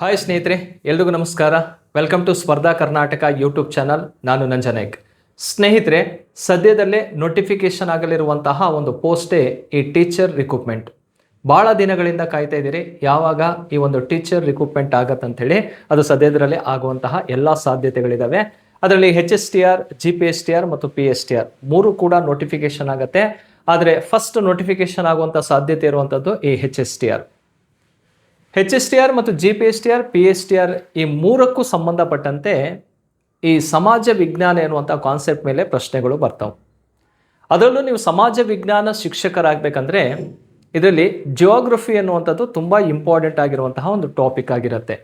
Hi ಸ್ನೇಹಿತರೆ, ಎಲ್ರಿಗೂ ನಮಸ್ಕಾರ. ವೆಲ್ಕಮ್ ಟು ಸ್ಪರ್ಧಾ ಕರ್ನಾಟಕ ಯೂಟ್ಯೂಬ್ ಚಾನಲ್. ನಾನು ನಂಜನಾಯ್ಕ್. ಸ್ನೇಹಿತರೆ, ಸದ್ಯದಲ್ಲೇ ನೋಟಿಫಿಕೇಶನ್ ಆಗಲಿರುವಂತಹ ಒಂದು ಪೋಸ್ಟೇ ಈ ಟೀಚರ್ ರಿಕ್ರೂಟ್ಮೆಂಟ್. ಭಾಳ ದಿನಗಳಿಂದ ಕಾಯ್ತಾ ಇದ್ದೀರಿ, ಯಾವಾಗ ಈ ಒಂದು ಟೀಚರ್ ರಿಕ್ರೂಟ್ಮೆಂಟ್ ಆಗತ್ತಂಥೇಳಿ. ಅದು ಸದ್ಯದಲ್ಲೇ ಆಗುವಂತಹ ಎಲ್ಲ ಸಾಧ್ಯತೆಗಳಿದ್ದಾವೆ. ಅದರಲ್ಲಿ HSTR, GPSTR ಮತ್ತು PSTR ಮೂರು ಕೂಡ ನೋಟಿಫಿಕೇಶನ್ ಆಗುತ್ತೆ. ಆದರೆ ಫಸ್ಟ್ ನೋಟಿಫಿಕೇಶನ್ ಆಗುವಂಥ ಸಾಧ್ಯತೆ ಇರುವಂಥದ್ದು ಈ HSTR ಮತ್ತು GPSTR, PSTR ಈ ಮೂರಕ್ಕೂ ಸಂಬಂಧಪಟ್ಟಂತೆ ಈ ಸಮಾಜ ವಿಜ್ಞಾನ ಎನ್ನುವಂಥ ಕಾನ್ಸೆಪ್ಟ್ ಮೇಲೆ ಪ್ರಶ್ನೆಗಳು ಬರ್ತಾವೆ. ಅದರಲ್ಲೂ ನೀವು ಸಮಾಜ ವಿಜ್ಞಾನ ಶಿಕ್ಷಕರಾಗಬೇಕಂದ್ರೆ ಇದರಲ್ಲಿ ಜಿಯೋಗ್ರಫಿ ಎನ್ನುವಂಥದ್ದು ತುಂಬ ಇಂಪಾರ್ಟೆಂಟ್ ಆಗಿರುವಂತಹ ಒಂದು ಟಾಪಿಕ್ ಆಗಿರುತ್ತೆ.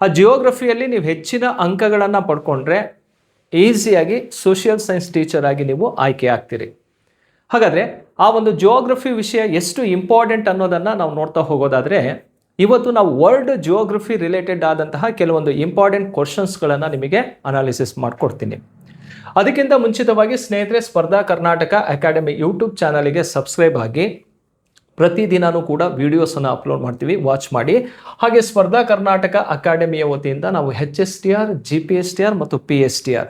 ಆ ಜಿಯೋಗ್ರಫಿಯಲ್ಲಿ ನೀವು ಹೆಚ್ಚಿನ ಅಂಕಗಳನ್ನು ಪಡ್ಕೊಂಡ್ರೆ ಈಸಿಯಾಗಿ ಸೋಷಿಯಲ್ ಸೈನ್ಸ್ ಟೀಚರ್ ಆಗಿ ನೀವು ಆಯ್ಕೆ ಆಗ್ತೀರಿ. ಹಾಗಾದರೆ ಆ ಒಂದು ಜಿಯೋಗ್ರಫಿ ವಿಷಯ ಎಷ್ಟು ಇಂಪಾರ್ಟೆಂಟ್ ಅನ್ನೋದನ್ನು ನಾವು ನೋಡ್ತಾ ಹೋಗೋದಾದರೆ, ಇವತ್ತು ನಾವು ವರ್ಲ್ಡ್ ಜಿಯೋಗ್ರಫಿ ರಿಲೇಟೆಡ್ ಆದಂತಹ ಕೆಲವೊಂದು ಇಂಪಾರ್ಟೆಂಟ್ ಕ್ವಶನ್ಸ್ಗಳನ್ನು ನಿಮಗೆ ಅನಾಲಿಸಿಸ್ ಮಾಡಿಕೊಡ್ತೀನಿ. ಅದಕ್ಕಿಂತ ಮುಂಚಿತವಾಗಿ ಸ್ನೇಹಿತರೆ, ಸ್ಪರ್ಧಾ ಕರ್ನಾಟಕ ಅಕಾಡೆಮಿ ಯೂಟ್ಯೂಬ್ ಚಾನಲಿಗೆ ಸಬ್ಸ್ಕ್ರೈಬ್ ಆಗಿ. ಪ್ರತಿದಿನವೂ ಕೂಡ ವಿಡಿಯೋಸನ್ನು ಅಪ್ಲೋಡ್ ಮಾಡ್ತೀವಿ, ವಾಚ್ ಮಾಡಿ. ಹಾಗೆ ಸ್ಪರ್ಧಾ ಕರ್ನಾಟಕ ಅಕಾಡೆಮಿಯ ವತಿಯಿಂದ ನಾವು HSTR, GPSTR ಮತ್ತು PSTR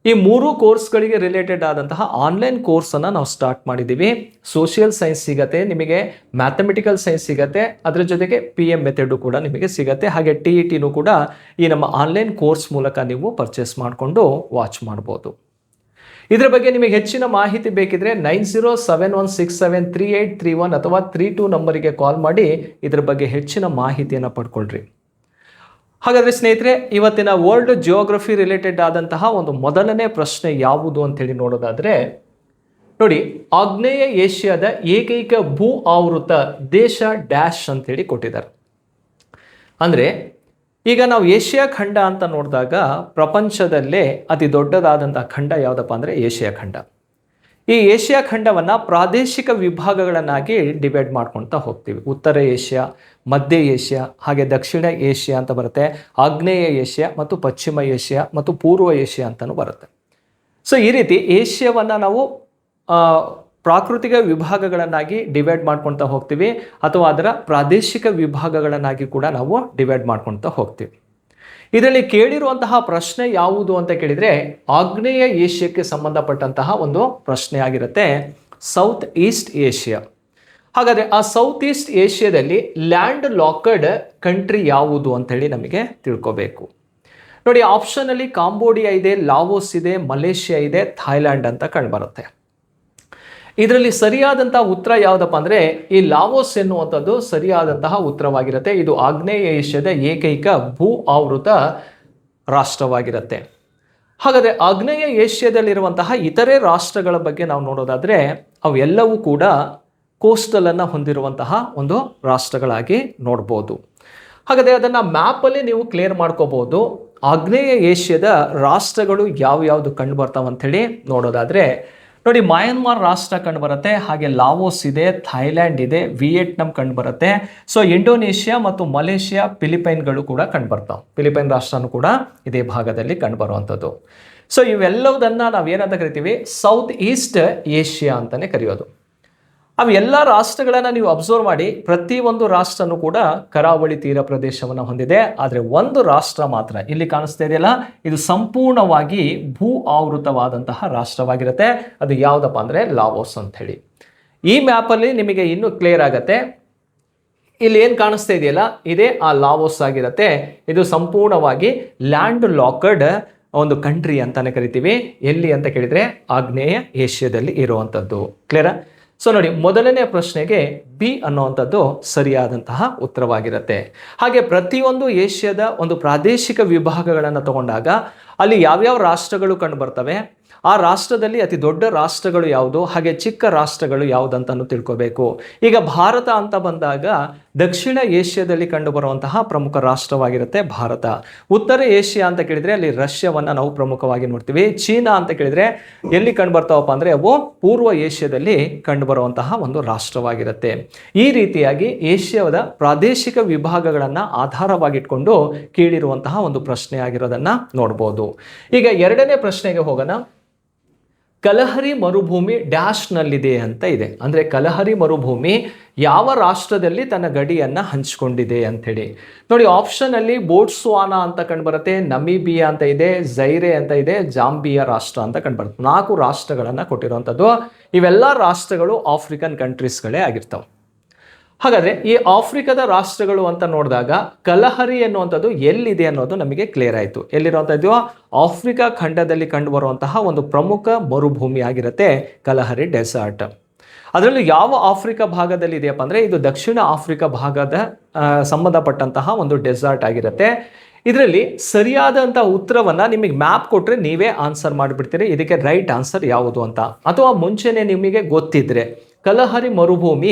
ಈ ಮೂರು ಕೋರ್ಸ್ಗಳಿಗೆ ರಿಲೇಟೆಡ್ ಆದಂತಹ ಆನ್ಲೈನ್ ಕೋರ್ಸನ್ನು ನಾವು ಸ್ಟಾರ್ಟ್ ಮಾಡಿದ್ದೀವಿ. ಸೋಷಿಯಲ್ ಸೈನ್ಸ್ ಸಿಗತ್ತೆ ನಿಮಗೆ, ಮ್ಯಾಥಮೆಟಿಕಲ್ ಸೈನ್ಸ್ ಸಿಗತ್ತೆ, ಅದರ ಜೊತೆಗೆ PM ಮೆಥಡು ಕೂಡ ನಿಮಗೆ ಸಿಗತ್ತೆ. ಹಾಗೆ TETನೂ ಕೂಡ ಈ ನಮ್ಮ ಆನ್ಲೈನ್ ಕೋರ್ಸ್ ಮೂಲಕ ನೀವು ಪರ್ಚೇಸ್ ಮಾಡಿಕೊಂಡು ವಾಚ್ ಮಾಡ್ಬೋದು. ಇದರ ಬಗ್ಗೆ ನಿಮಗೆ ಹೆಚ್ಚಿನ ಮಾಹಿತಿ ಬೇಕಿದ್ರೆ 9071673831 ಅಥವಾ 32 ನಂಬರಿಗೆ ಕಾಲ್ ಮಾಡಿ ಇದರ ಬಗ್ಗೆ ಹೆಚ್ಚಿನ ಮಾಹಿತಿಯನ್ನು ಪಡ್ಕೊಳ್ರಿ. ಹಾಗಾದರೆ ಸ್ನೇಹಿತರೆ, ಇವತ್ತಿನ ವರ್ಲ್ಡ್ ಜಿಯೋಗ್ರಫಿ ರಿಲೇಟೆಡ್ ಆದಂತಹ ಒಂದು ಮೊದಲನೇ ಪ್ರಶ್ನೆ ಯಾವುದು ಅಂತೇಳಿ ನೋಡೋದಾದರೆ, ನೋಡಿ, ಆಗ್ನೇಯ ಏಷ್ಯಾದ ಏಕೈಕ ಭೂ ಆವೃತ ದೇಶ ಡ್ಯಾಶ್ ಅಂತೇಳಿ ಕೊಟ್ಟಿದ್ದಾರೆ. ಅಂದರೆ ಈಗ ನಾವು ಏಷ್ಯಾ ಖಂಡ ಅಂತ ನೋಡಿದಾಗ ಪ್ರಪಂಚದಲ್ಲೇ ಅತಿ ದೊಡ್ಡದಾದಂಥ ಖಂಡ ಯಾವುದಪ್ಪ ಅಂದರೆ ಏಷ್ಯಾ ಖಂಡ. ಈ ಏಷ್ಯಾ ಖಂಡವನ್ನು ಪ್ರಾದೇಶಿಕ ವಿಭಾಗಗಳನ್ನಾಗಿ ಡಿವೈಡ್ ಮಾಡ್ಕೊಳ್ತಾ ಹೋಗ್ತೀವಿ. ಉತ್ತರ ಏಷ್ಯಾ, ಮಧ್ಯ ಏಷ್ಯಾ, ಹಾಗೆ ದಕ್ಷಿಣ ಏಷ್ಯಾ ಅಂತ ಬರುತ್ತೆ, ಆಗ್ನೇಯ ಏಷ್ಯಾ ಮತ್ತು ಪಶ್ಚಿಮ ಏಷ್ಯಾ ಮತ್ತು ಪೂರ್ವ ಏಷ್ಯಾ ಅಂತಲೂ ಬರುತ್ತೆ. ಸೊ ಈ ರೀತಿ ಏಷ್ಯಾವನ್ನು ನಾವು ಪ್ರಾಕೃತಿಕ ವಿಭಾಗಗಳನ್ನಾಗಿ ಡಿವೈಡ್ ಮಾಡ್ಕೊಳ್ತಾ ಹೋಗ್ತೀವಿ, ಅಥವಾ ಅದರ ಪ್ರಾದೇಶಿಕ ವಿಭಾಗಗಳನ್ನಾಗಿ ಕೂಡ ನಾವು ಡಿವೈಡ್ ಮಾಡ್ಕೊಳ್ತಾ ಹೋಗ್ತೀವಿ. ಇದರಲ್ಲಿ ಕೇಳಿರುವಂತಹ ಪ್ರಶ್ನೆ ಯಾವುದು ಅಂತ ಕೇಳಿದರೆ, ಆಗ್ನೇಯ ಏಷ್ಯಾಕ್ಕೆ ಸಂಬಂಧಪಟ್ಟಂತಹ ಒಂದು ಪ್ರಶ್ನೆ ಆಗಿರುತ್ತೆ, ಸೌತ್ ಈಸ್ಟ್ ಏಷ್ಯಾ. ಹಾಗಾದರೆ ಆ ಸೌತ್ ಈಸ್ಟ್ ಏಷ್ಯಾದಲ್ಲಿ ಲ್ಯಾಂಡ್ ಲಾಕ್ಡ್ ಕಂಟ್ರಿ ಯಾವುದು ಅಂತೇಳಿ ನಮಗೆ ತಿಳ್ಕೋಬೇಕು. ನೋಡಿ, ಆಪ್ಷನಲ್ಲಿ ಕಾಂಬೋಡಿಯಾ ಇದೆ, ಲಾವೋಸ್ ಇದೆ, ಮಲೇಷ್ಯಾ ಇದೆ, ಥಾಯ್ಲ್ಯಾಂಡ್ ಅಂತ ಕಂಡುಬರುತ್ತೆ. ಇದರಲ್ಲಿ ಸರಿಯಾದಂತಹ ಉತ್ತರ ಯಾವುದಪ್ಪ ಅಂದರೆ ಈ ಲಾವೋಸ್ ಎನ್ನುವಂಥದ್ದು ಸರಿಯಾದಂತಹ ಉತ್ತರವಾಗಿರುತ್ತೆ. ಇದು ಆಗ್ನೇಯ ಏಷ್ಯಾದ ಏಕೈಕ ಭೂ ಆವೃತ ರಾಷ್ಟ್ರವಾಗಿರುತ್ತೆ. ಹಾಗಾದರೆ ಆಗ್ನೇಯ ಏಷ್ಯಾದಲ್ಲಿರುವಂತಹ ಇತರೆ ರಾಷ್ಟ್ರಗಳ ಬಗ್ಗೆ ನಾವು ನೋಡೋದಾದರೆ ಅವೆಲ್ಲವೂ ಕೂಡ ಕೋಸ್ಟಲನ್ನು ಹೊಂದಿರುವಂತಹ ಒಂದು ರಾಷ್ಟ್ರಗಳಾಗಿ ನೋಡ್ಬೋದು. ಹಾಗಾದರೆ ಅದನ್ನು ಮ್ಯಾಪಲ್ಲಿ ನೀವು ಕ್ಲಿಯರ್ ಮಾಡ್ಕೋಬೋದು. ಆಗ್ನೇಯ ಏಷ್ಯಾದ ರಾಷ್ಟ್ರಗಳು ಯಾವ್ಯಾವುದು ಕಂಡು ಬರ್ತಾವೆ ಅಂಥೇಳಿ ನೋಡೋದಾದರೆ, ನೋಡಿ, ಮಯನ್ಮಾರ್ ರಾಷ್ಟ್ರ ಕಂಡು ಬರುತ್ತೆ, ಹಾಗೆ ಲಾವೋಸ್ ಇದೆ, ಥೈಲ್ಯಾಂಡ್ ಇದೆ, ವಿಯೆಟ್ನಾಂ ಕಂಡು ಬರುತ್ತೆ. ಸೊ ಇಂಡೋನೇಷ್ಯಾ ಮತ್ತು ಮಲೇಷ್ಯಾ, ಫಿಲಿಪೈನ್ಗಳು ಕೂಡ ಕಂಡು ಬರ್ತಾವೆ. ಫಿಲಿಪೈನ್ ರಾಷ್ಟ್ರನೂ ಕೂಡ ಇದೇ ಭಾಗದಲ್ಲಿ ಕಂಡು ಬರುವಂಥದ್ದು. ಸೊ ಇವೆಲ್ಲವುದನ್ನು ನಾವೇನಂತ ಕರಿತೀವಿ, ಸೌತ್ ಈಸ್ಟ್ ಏಷ್ಯಾ ಅಂತಲೇ ಕರೆಯೋದು. ಅವು ಎಲ್ಲ ರಾಷ್ಟ್ರಗಳನ್ನು ನೀವು ಅಬ್ಸರ್ವ್ ಮಾಡಿ, ಪ್ರತಿಯೊಂದು ರಾಷ್ಟ್ರನೂ ಕೂಡ ಕರಾವಳಿ ತೀರ ಪ್ರದೇಶವನ್ನು ಹೊಂದಿದೆ. ಆದರೆ ಒಂದು ರಾಷ್ಟ್ರ ಮಾತ್ರ ಇಲ್ಲಿ ಕಾಣಿಸ್ತಾ ಇದೆಯಲ್ಲ, ಇದು ಸಂಪೂರ್ಣವಾಗಿ ಭೂ ಆವೃತವಾದಂತಹ ರಾಷ್ಟ್ರವಾಗಿರುತ್ತೆ. ಅದು ಯಾವುದಪ್ಪ ಅಂದರೆ ಲಾವೋಸ್ ಅಂತ ಹೇಳಿ. ಈ ಮ್ಯಾಪಲ್ಲಿ ನಿಮಗೆ ಇನ್ನೂ ಕ್ಲಿಯರ್ ಆಗುತ್ತೆ. ಇಲ್ಲಿ ಏನು ಕಾಣಿಸ್ತಾ ಇದೆಯಲ್ಲ, ಇದೇ ಆ ಲಾವೋಸ್ ಆಗಿರುತ್ತೆ. ಇದು ಸಂಪೂರ್ಣವಾಗಿ ಲ್ಯಾಂಡ್ ಲಾಕ್ಡ್ ಒಂದು ಕಂಟ್ರಿ ಅಂತಾನೆ ಕರಿತೀವಿ. ಎಲ್ಲಿ ಅಂತ ಕೇಳಿದರೆ ಆಗ್ನೇಯ ಏಷ್ಯಾದಲ್ಲಿ ಇರುವಂಥದ್ದು. ಕ್ಲಿಯರಾ? ಸೊ ನೋಡಿ, ಮೊದಲನೇ ಪ್ರಶ್ನೆಗೆ ಬಿ ಅನ್ನುವಂಥದ್ದು ಸರಿಯಾದಂತಹ ಉತ್ತರವಾಗಿರುತ್ತೆ. ಹಾಗೆ ಪ್ರತಿಯೊಂದು ಏಷ್ಯಾದ ಒಂದು ಪ್ರಾದೇಶಿಕ ವಿಭಾಗಗಳನ್ನು ತಗೊಂಡಾಗ ಅಲ್ಲಿ ಯಾವ್ಯಾವ ರಾಷ್ಟ್ರಗಳು ಕಂಡು ಬರ್ತವೆ, ಆ ರಾಷ್ಟ್ರದಲ್ಲಿ ಅತಿ ದೊಡ್ಡ ರಾಷ್ಟ್ರಗಳು ಯಾವುದು, ಹಾಗೆ ಚಿಕ್ಕ ರಾಷ್ಟ್ರಗಳು ಯಾವುದಂತನೂ ತಿಳ್ಕೋಬೇಕು. ಈಗ ಭಾರತ ಅಂತ ಬಂದಾಗ ದಕ್ಷಿಣ ಏಷ್ಯಾದಲ್ಲಿ ಕಂಡುಬರುವಂತಹ ಪ್ರಮುಖ ರಾಷ್ಟ್ರವಾಗಿರುತ್ತೆ ಭಾರತ. ಉತ್ತರ ಏಷ್ಯಾ ಅಂತ ಕೇಳಿದರೆ ಅಲ್ಲಿ ರಷ್ಯಾವನ್ನು ನಾವು ಪ್ರಮುಖವಾಗಿ ನೋಡ್ತೀವಿ. ಚೀನಾ ಅಂತ ಕೇಳಿದರೆ ಎಲ್ಲಿ ಕಂಡು ಬರ್ತಾವಪ್ಪ ಅಂದರೆ ಅವು ಪೂರ್ವ ಏಷ್ಯಾದಲ್ಲಿ ಕಂಡುಬರುವಂತಹ ಒಂದು ರಾಷ್ಟ್ರವಾಗಿರುತ್ತೆ. ಈ ರೀತಿಯಾಗಿ ಏಷ್ಯಾದ ಪ್ರಾದೇಶಿಕ ವಿಭಾಗಗಳನ್ನು ಆಧಾರವಾಗಿಟ್ಕೊಂಡು ಕೇಳಿರುವಂತಹ ಒಂದು ಪ್ರಶ್ನೆ ಆಗಿರೋದನ್ನು ನೋಡ್ಬೋದು. ಈಗ ಎರಡನೇ ಪ್ರಶ್ನೆಗೆ ಹೋಗೋಣ. ಕಲಹರಿ ಮರುಭೂಮಿ ಡ್ಯಾಶ್ನಲ್ಲಿದೆ ಅಂತ ಇದೆ. ಅಂದರೆ ಕಲಹರಿ ಮರುಭೂಮಿ ಯಾವ ರಾಷ್ಟ್ರದಲ್ಲಿ ತನ್ನ ಗಡಿಯನ್ನು ಹಂಚಿಕೊಂಡಿದೆ ಅಂಥೇಳಿ. ನೋಡಿ, ಆಪ್ಷನಲ್ಲಿ ಬೋಟ್ಸ್ವಾನಾ ಅಂತ ಕಂಡುಬರುತ್ತೆ, ನಮೀಬಿಯಾ ಅಂತ ಇದೆ, ಝೈರೆ ಅಂತ ಇದೆ, ಜಾಂಬಿಯಾ ರಾಷ್ಟ್ರ ಅಂತ ಕಂಡುಬರುತ್ತೆ. 4 ರಾಷ್ಟ್ರಗಳನ್ನು ಕೊಟ್ಟಿರುವಂಥದ್ದು. ಇವೆಲ್ಲ ರಾಷ್ಟ್ರಗಳು ಆಫ್ರಿಕನ್ ಕಂಟ್ರೀಸ್ಗಳೇ ಆಗಿರ್ತವೆ. ಹಾಗಾದರೆ ಈ ಆಫ್ರಿಕಾದ ರಾಷ್ಟ್ರಗಳು ಅಂತ ನೋಡಿದಾಗ ಕಲಹರಿ ಎನ್ನುವಂಥದ್ದು ಎಲ್ಲಿದೆ ಅನ್ನೋದು ನಮಗೆ ಕ್ಲಿಯರ್ ಆಯಿತು. ಎಲ್ಲಿರುವಂಥದ್ದು? ಆಫ್ರಿಕಾ ಖಂಡದಲ್ಲಿ ಕಂಡುಬರುವಂತಹ ಒಂದು ಪ್ರಮುಖ ಮರುಭೂಮಿ ಆಗಿರುತ್ತೆ ಕಲಹರಿ ಡೆಸರ್ಟ್. ಅದರಲ್ಲೂ ಯಾವ ಆಫ್ರಿಕಾ ಭಾಗದಲ್ಲಿ ಇದೆಯಪ್ಪ ಅಂದರೆ ಇದು ದಕ್ಷಿಣ ಆಫ್ರಿಕಾ ಭಾಗದ ಸಂಬಂಧಪಟ್ಟಂತಹ ಒಂದು ಡೆಸರ್ಟ್ ಆಗಿರುತ್ತೆ. ಇದರಲ್ಲಿ ಸರಿಯಾದಂಥ ಉತ್ತರವನ್ನು ನಿಮಗೆ ಮ್ಯಾಪ್ ಕೊಟ್ಟರೆ ನೀವೇ ಆನ್ಸರ್ ಮಾಡಿಬಿಡ್ತೀರಿ ಇದಕ್ಕೆ ರೈಟ್ ಆನ್ಸರ್ ಯಾವುದು ಅಂತ. ಅಥವಾ ಮುಂಚೆನೇ ನಿಮಗೆ ಗೊತ್ತಿದ್ದರೆ ಕಲಹರಿ ಮರುಭೂಮಿ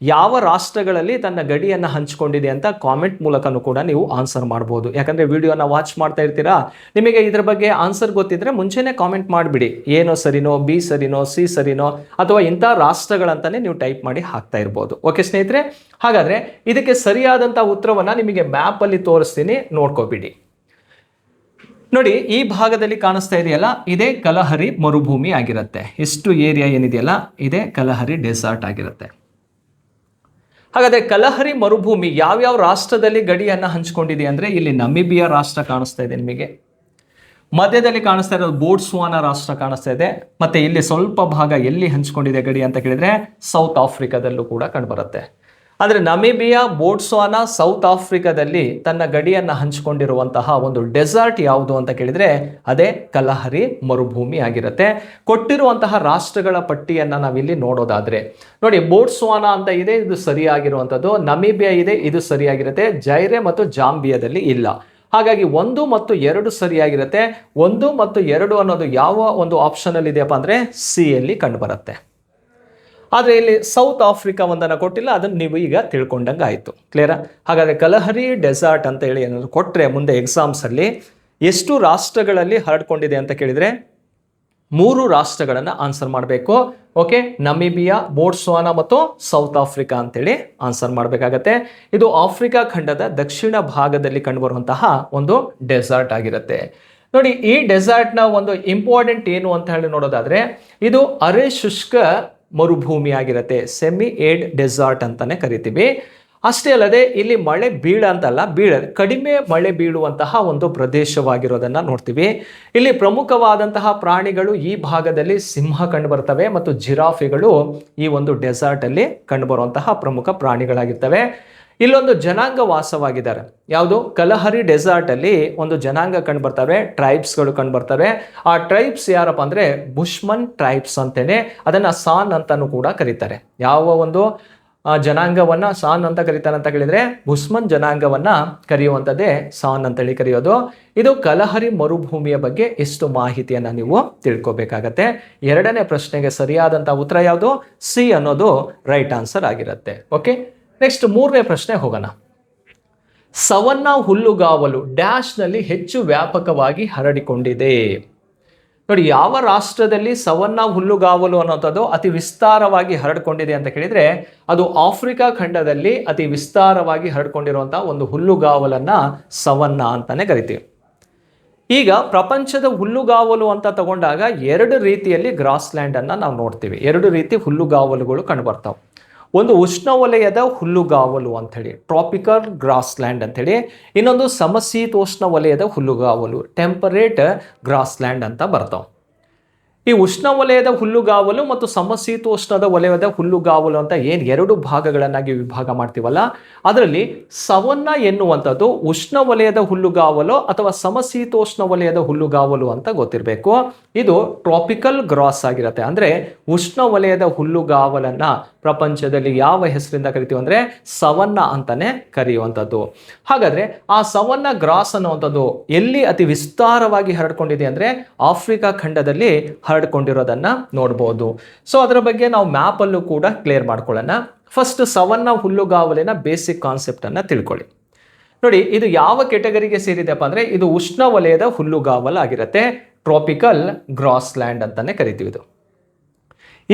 ಯಾವ ರಾಷ್ಟ್ರಗಳಲ್ಲಿ ತನ್ನ ಗಡಿಯನ್ನು ಹಂಚಿಕೊಂಡಿದೆ ಅಂತ ಕಾಮೆಂಟ್ ಮೂಲಕನೂ ಕೂಡ ನೀವು ಆನ್ಸರ್ ಮಾಡ್ಬೋದು. ಯಾಕಂದರೆ ವಿಡಿಯೋನ ವಾಚ್ ಮಾಡ್ತಾ ಇರ್ತೀರಾ, ನಿಮಗೆ ಇದರ ಬಗ್ಗೆ ಆನ್ಸರ್ ಗೊತ್ತಿದ್ರೆ ಮುಂಚೆನೇ ಕಾಮೆಂಟ್ ಮಾಡಿಬಿಡಿ. ಏನೋ ಸರಿನೋ, ಬಿ ಸರಿನೋ, ಸಿ ಸರಿನೋ, ಅಥವಾ ಇಂಥ ರಾಷ್ಟ್ರಗಳಂತಲೇ ನೀವು ಟೈಪ್ ಮಾಡಿ ಹಾಕ್ತಾ ಇರ್ಬೋದು. ಓಕೆ ಸ್ನೇಹಿತರೆ, ಹಾಗಾದರೆ ಇದಕ್ಕೆ ಸರಿಯಾದಂಥ ಉತ್ತರವನ್ನು ನಿಮಗೆ ಮ್ಯಾಪಲ್ಲಿ ತೋರಿಸ್ತೀನಿ, ನೋಡ್ಕೋಬಿಡಿ. ನೋಡಿ, ಈ ಭಾಗದಲ್ಲಿ ಕಾಣಿಸ್ತಾ ಇದೆಯಲ್ಲ, ಇದೇ ಕಲಹರಿ ಮರುಭೂಮಿ ಆಗಿರುತ್ತೆ. ಇಷ್ಟು ಏರಿಯಾ ಏನಿದೆಯಲ್ಲ ಇದೇ ಕಲಹರಿ ಡೆಸರ್ಟ್ ಆಗಿರುತ್ತೆ. ಹಾಗಾದರೆ ಕಲಹರಿ ಮರುಭೂಮಿ ಯಾವ್ಯಾವ ರಾಷ್ಟ್ರದಲ್ಲಿ ಗಡಿಯನ್ನು ಹಂಚಿಕೊಂಡಿದೆ ಅಂದರೆ ಇಲ್ಲಿ ನಮೀಬಿಯಾ ರಾಷ್ಟ್ರ ಕಾಣಿಸ್ತಾ ಇದೆ ನಿಮಗೆ, ಮಧ್ಯದಲ್ಲಿ ಕಾಣಿಸ್ತಾ ಇರೋದು ಬೋಟ್ಸ್ವಾನಾ ರಾಷ್ಟ್ರ ಕಾಣಿಸ್ತಾ ಇದೆ, ಮತ್ತು ಇಲ್ಲಿ ಸ್ವಲ್ಪ ಭಾಗ ಎಲ್ಲಿ ಹಂಚಿಕೊಂಡಿದೆ ಗಡಿ ಅಂತ ಕೇಳಿದರೆ ಸೌತ್ ಆಫ್ರಿಕಾದಲ್ಲೂ ಕೂಡ ಕಂಡುಬರುತ್ತೆ. ಅಂದರೆ ನಮೀಬಿಯಾ, ಬೋಟ್ಸ್ವಾನಾ, ಸೌತ್ ಆಫ್ರಿಕಾದಲ್ಲಿ ತನ್ನ ಗಡಿಯನ್ನು ಹಂಚಿಕೊಂಡಿರುವಂತಹ ಒಂದು ಡೆಸರ್ಟ್ ಯಾವುದು ಅಂತ ಕೇಳಿದರೆ ಅದೇ ಕಲಹರಿ ಮರುಭೂಮಿ ಆಗಿರುತ್ತೆ. ಕೊಟ್ಟಿರುವಂತಹ ರಾಷ್ಟ್ರಗಳ ಪಟ್ಟಿಯನ್ನು ನಾವಿಲ್ಲಿ ನೋಡೋದಾದರೆ ನೋಡಿ, ಬೋಟ್ಸ್ವಾನಾ ಅಂತ ಇದೆ, ಇದು ಸರಿಯಾಗಿರುವಂಥದ್ದು. ನಮೀಬಿಯಾ ಇದೆ, ಇದು ಸರಿಯಾಗಿರುತ್ತೆ. ಝೈರೆ ಮತ್ತು ಜಾಂಬಿಯಾದಲ್ಲಿ ಇಲ್ಲ. ಹಾಗಾಗಿ 1 ಮತ್ತು 2 ಸರಿಯಾಗಿರುತ್ತೆ. 1 ಮತ್ತು 2 ಅನ್ನೋದು ಯಾವ ಒಂದು ಆಪ್ಷನಲ್ಲಿ ಇದೆಯಪ್ಪ ಅಂದರೆ ಸಿ ಯಲ್ಲಿ ಕಂಡುಬರುತ್ತೆ. ಆದರೆ ಇಲ್ಲಿ ಸೌತ್ ಆಫ್ರಿಕಾ ಒಂದನ್ನು ಕೊಟ್ಟಿಲ್ಲ, ಅದನ್ನು ನೀವು ಈಗ ತಿಳ್ಕೊಂಡಂಗೆ ಆಯಿತು. ಕ್ಲಿಯರಾ? ಹಾಗಾದರೆ ಕಲಹರಿ ಡೆಸರ್ಟ್ ಅಂತ ಹೇಳಿ ಏನಾದರೂ ಕೊಟ್ಟರೆ ಮುಂದೆ ಎಕ್ಸಾಮ್ಸಲ್ಲಿ ಎಷ್ಟು ರಾಷ್ಟ್ರಗಳಲ್ಲಿ ಹರಡ್ಕೊಂಡಿದೆ ಅಂತ ಕೇಳಿದರೆ 3 ರಾಷ್ಟ್ರಗಳನ್ನು ಆನ್ಸರ್ ಮಾಡಬೇಕು. ಓಕೆ, ನಮೀಬಿಯಾ, ಬೋಟ್ಸ್ವಾನಾ ಮತ್ತು ಸೌತ್ ಆಫ್ರಿಕಾ ಅಂತೇಳಿ ಆನ್ಸರ್ ಮಾಡಬೇಕಾಗತ್ತೆ. ಇದು ಆಫ್ರಿಕಾ ಖಂಡದ ದಕ್ಷಿಣ ಭಾಗದಲ್ಲಿ ಕಂಡುಬರುವಂತಹ ಒಂದು ಡೆಸರ್ಟ್ ಆಗಿರುತ್ತೆ. ನೋಡಿ, ಈ ಡೆಸರ್ಟ್ನ ಒಂದು ಇಂಪಾರ್ಟೆಂಟ್ ಏನು ಅಂತ ಹೇಳಿ ನೋಡೋದಾದರೆ ಇದು ಅರೆ ಶುಷ್ಕ ಮರುಭೂಮಿ ಆಗಿರುತ್ತೆ. ಸೆಮಿ ಏಡ್ ಡೆಸರ್ಟ್ ಅಂತಾನೆ ಕರಿತೀವಿ. ಅಷ್ಟೇ ಅಲ್ಲದೆ ಇಲ್ಲಿ ಮಳೆ ಕಡಿಮೆ ಮಳೆ ಬೀಳುವಂತಹ ಒಂದು ಪ್ರದೇಶವಾಗಿರೋದನ್ನು ನೋಡ್ತೀವಿ. ಇಲ್ಲಿ ಪ್ರಮುಖವಾದಂತಹ ಪ್ರಾಣಿಗಳು ಈ ಭಾಗದಲ್ಲಿ ಸಿಂಹ ಕಂಡುಬರ್ತವೆ ಮತ್ತು ಜಿರಾಫೆಗಳು ಈ ಒಂದು ಡೆಸರ್ಟ್ ಅಲ್ಲಿ ಕಂಡುಬರುವಂತಹ ಪ್ರಮುಖ ಪ್ರಾಣಿಗಳಾಗಿರ್ತವೆ. ಇಲ್ಲೊಂದು ಜನಾಂಗ ವಾಸವಾಗಿದ್ದಾರೆ. ಯಾವುದು? ಕಲಹರಿ ಡೆಸರ್ಟ್ ಅಲ್ಲಿ ಒಂದು ಜನಾಂಗ ಕಂಡುಬರ್ತವೆ, ಟ್ರೈಬ್ಸ್ಗಳು ಕಂಡುಬರ್ತವೆ. ಆ ಟ್ರೈಬ್ಸ್ ಯಾರಪ್ಪ ಅಂದರೆ ಬುಷ್ಮನ್ ಟ್ರೈಬ್ಸ್ ಅಂತೇನೆ, ಅದನ್ನು ಸಾನ್ ಅಂತಾನೂ ಕೂಡ ಕರೀತಾರೆ. ಯಾವ ಒಂದು ಜನಾಂಗವನ್ನು ಸಾನ್ ಅಂತ ಕರೀತಾರೆ ಅಂತ ಕೇಳಿದರೆ ಬುಷ್ಮನ್ ಜನಾಂಗವನ್ನು ಕರೆಯುವಂಥದ್ದೇ ಸಾನ್ ಅಂತೇಳಿ ಕರೆಯೋದು. ಇದು ಕಲಹರಿ ಮರುಭೂಮಿಯ ಬಗ್ಗೆ ಎಷ್ಟು ಮಾಹಿತಿಯನ್ನು ನೀವು ತಿಳ್ಕೊಬೇಕಾಗತ್ತೆ. 2ನೇ ಪ್ರಶ್ನೆಗೆ ಸರಿಯಾದಂಥ ಉತ್ತರ ಯಾವುದು? ಸಿ ಅನ್ನೋದು ರೈಟ್ ಆನ್ಸರ್ ಆಗಿರುತ್ತೆ. ಓಕೆ, ನೆಕ್ಸ್ಟ್ 3ನೇ ಪ್ರಶ್ನೆ ಹೋಗೋಣ. ಸವನ್ನಾ ಹುಲ್ಲುಗಾವಲು ಡ್ಯಾಶ್ನಲ್ಲಿ ಹೆಚ್ಚು ವ್ಯಾಪಕವಾಗಿ ಹರಡಿಕೊಂಡಿದೆ. ನೋಡಿ, ಯಾವ ರಾಷ್ಟ್ರದಲ್ಲಿ ಸವನ್ನಾ ಹುಲ್ಲುಗಾವಲು ಅನ್ನೋಂಥದ್ದು ಅತಿ ವಿಸ್ತಾರವಾಗಿ ಹರಡಿಕೊಂಡಿದೆ ಅಂತ ಕೇಳಿದರೆ ಅದು ಆಫ್ರಿಕಾ ಖಂಡದಲ್ಲಿ ಅತಿ ವಿಸ್ತಾರವಾಗಿ ಹರಡಿಕೊಂಡಿರುವಂಥ ಒಂದು ಹುಲ್ಲುಗಾವಲನ್ನು ಸವನ್ನಾ ಅಂತಾನೆ ಕರಿತೀವಿ. ಈಗ ಪ್ರಪಂಚದ ಹುಲ್ಲುಗಾವಲು ಅಂತ ತಗೊಂಡಾಗ 2 ರೀತಿಯಲ್ಲಿ ಗ್ರಾಸ್ಲ್ಯಾಂಡನ್ನು ನಾವು ನೋಡ್ತೀವಿ. 2 ರೀತಿ ಹುಲ್ಲುಗಾವಲುಗಳು ಕಂಡುಬರ್ತಾವೆ. ಒಂದು ಉಷ್ಣವಲಯದ ಹುಲ್ಲುಗಾವಲು ಅಂಥೇಳಿ, ಟ್ರಾಪಿಕಲ್ ಗ್ರಾಸ್ಲ್ಯಾಂಡ್ ಅಂಥೇಳಿ. ಇನ್ನೊಂದು ಸಮಶೀತೋಷ್ಣ ವಲಯದ ಹುಲ್ಲುಗಾವಲು, ಟೆಂಪರೇಟ್ ಗ್ರಾಸ್ಲ್ಯಾಂಡ್ ಅಂತ ಬರ್ತಾವೆ. ಈ ಉಷ್ಣವಲಯದ ಹುಲ್ಲುಗಾವಲು ಮತ್ತು ಸಮಶೀತೋಷ್ಣದ ವಲಯದ ಹುಲ್ಲುಗಾವಲು ಅಂತ ಏನು 2 ಭಾಗಗಳನ್ನಾಗಿ ವಿಭಾಗ ಮಾಡ್ತೀವಲ್ಲ, ಅದರಲ್ಲಿ ಸವನ್ನಾ ಎನ್ನುವಂಥದ್ದು ಉಷ್ಣವಲಯದ ಹುಲ್ಲುಗಾವಲು ಅಥವಾ ಸಮಶೀತೋಷ್ಣ ವಲಯದ ಹುಲ್ಲುಗಾವಲು ಅಂತ ಗೊತ್ತಿರಬೇಕು. ಇದು ಟ್ರಾಪಿಕಲ್ ಗ್ರಾಸ್ ಆಗಿರುತ್ತೆ. ಅಂದರೆ ಉಷ್ಣವಲಯದ ಹುಲ್ಲುಗಾವಲನ್ನು ಪ್ರಪಂಚದಲ್ಲಿ ಯಾವ ಹೆಸರಿಂದ ಕರಿತೀವಿ ಅಂದರೆ ಸವನ್ನಾ ಅಂತಾನೆ ಕರೆಯುವಂಥದ್ದು. ಹಾಗಾದರೆ ಆ ಸವನ್ನಾ ಗ್ರಾಸ್ ಅನ್ನುವಂಥದ್ದು ಎಲ್ಲಿ ಅತಿ ವಿಸ್ತಾರವಾಗಿ ಹರಡ್ಕೊಂಡಿದೆ ಅಂದರೆ ಆಫ್ರಿಕಾ ಖಂಡದಲ್ಲಿ ಹರಡ್ಕೊಂಡಿರೋದನ್ನು ನೋಡ್ಬೋದು. ಸೊ ಅದರ ಬಗ್ಗೆ ನಾವು ಮ್ಯಾಪಲ್ಲೂ ಕೂಡ ಕ್ಲಿಯರ್ ಮಾಡ್ಕೊಳ್ಳೋಣ. ಫಸ್ಟ್ ಸವನ್ನಾ ಹುಲ್ಲುಗಾವಲಿನ ಬೇಸಿಕ್ ಕಾನ್ಸೆಪ್ಟನ್ನು ತಿಳ್ಕೊಳ್ಳಿ. ನೋಡಿ, ಇದು ಯಾವ ಕೆಟಗರಿಗೆ ಸೇರಿದೆಪ್ಪ ಅಂದರೆ ಇದು ಉಷ್ಣವಲಯದ ಹುಲ್ಲುಗಾವಲು ಆಗಿರುತ್ತೆ. ಟ್ರಾಪಿಕಲ್ ಗ್ರಾಸ್ಲ್ಯಾಂಡ್ ಅಂತಾನೆ ಕರಿತೀವಿ ಇದು.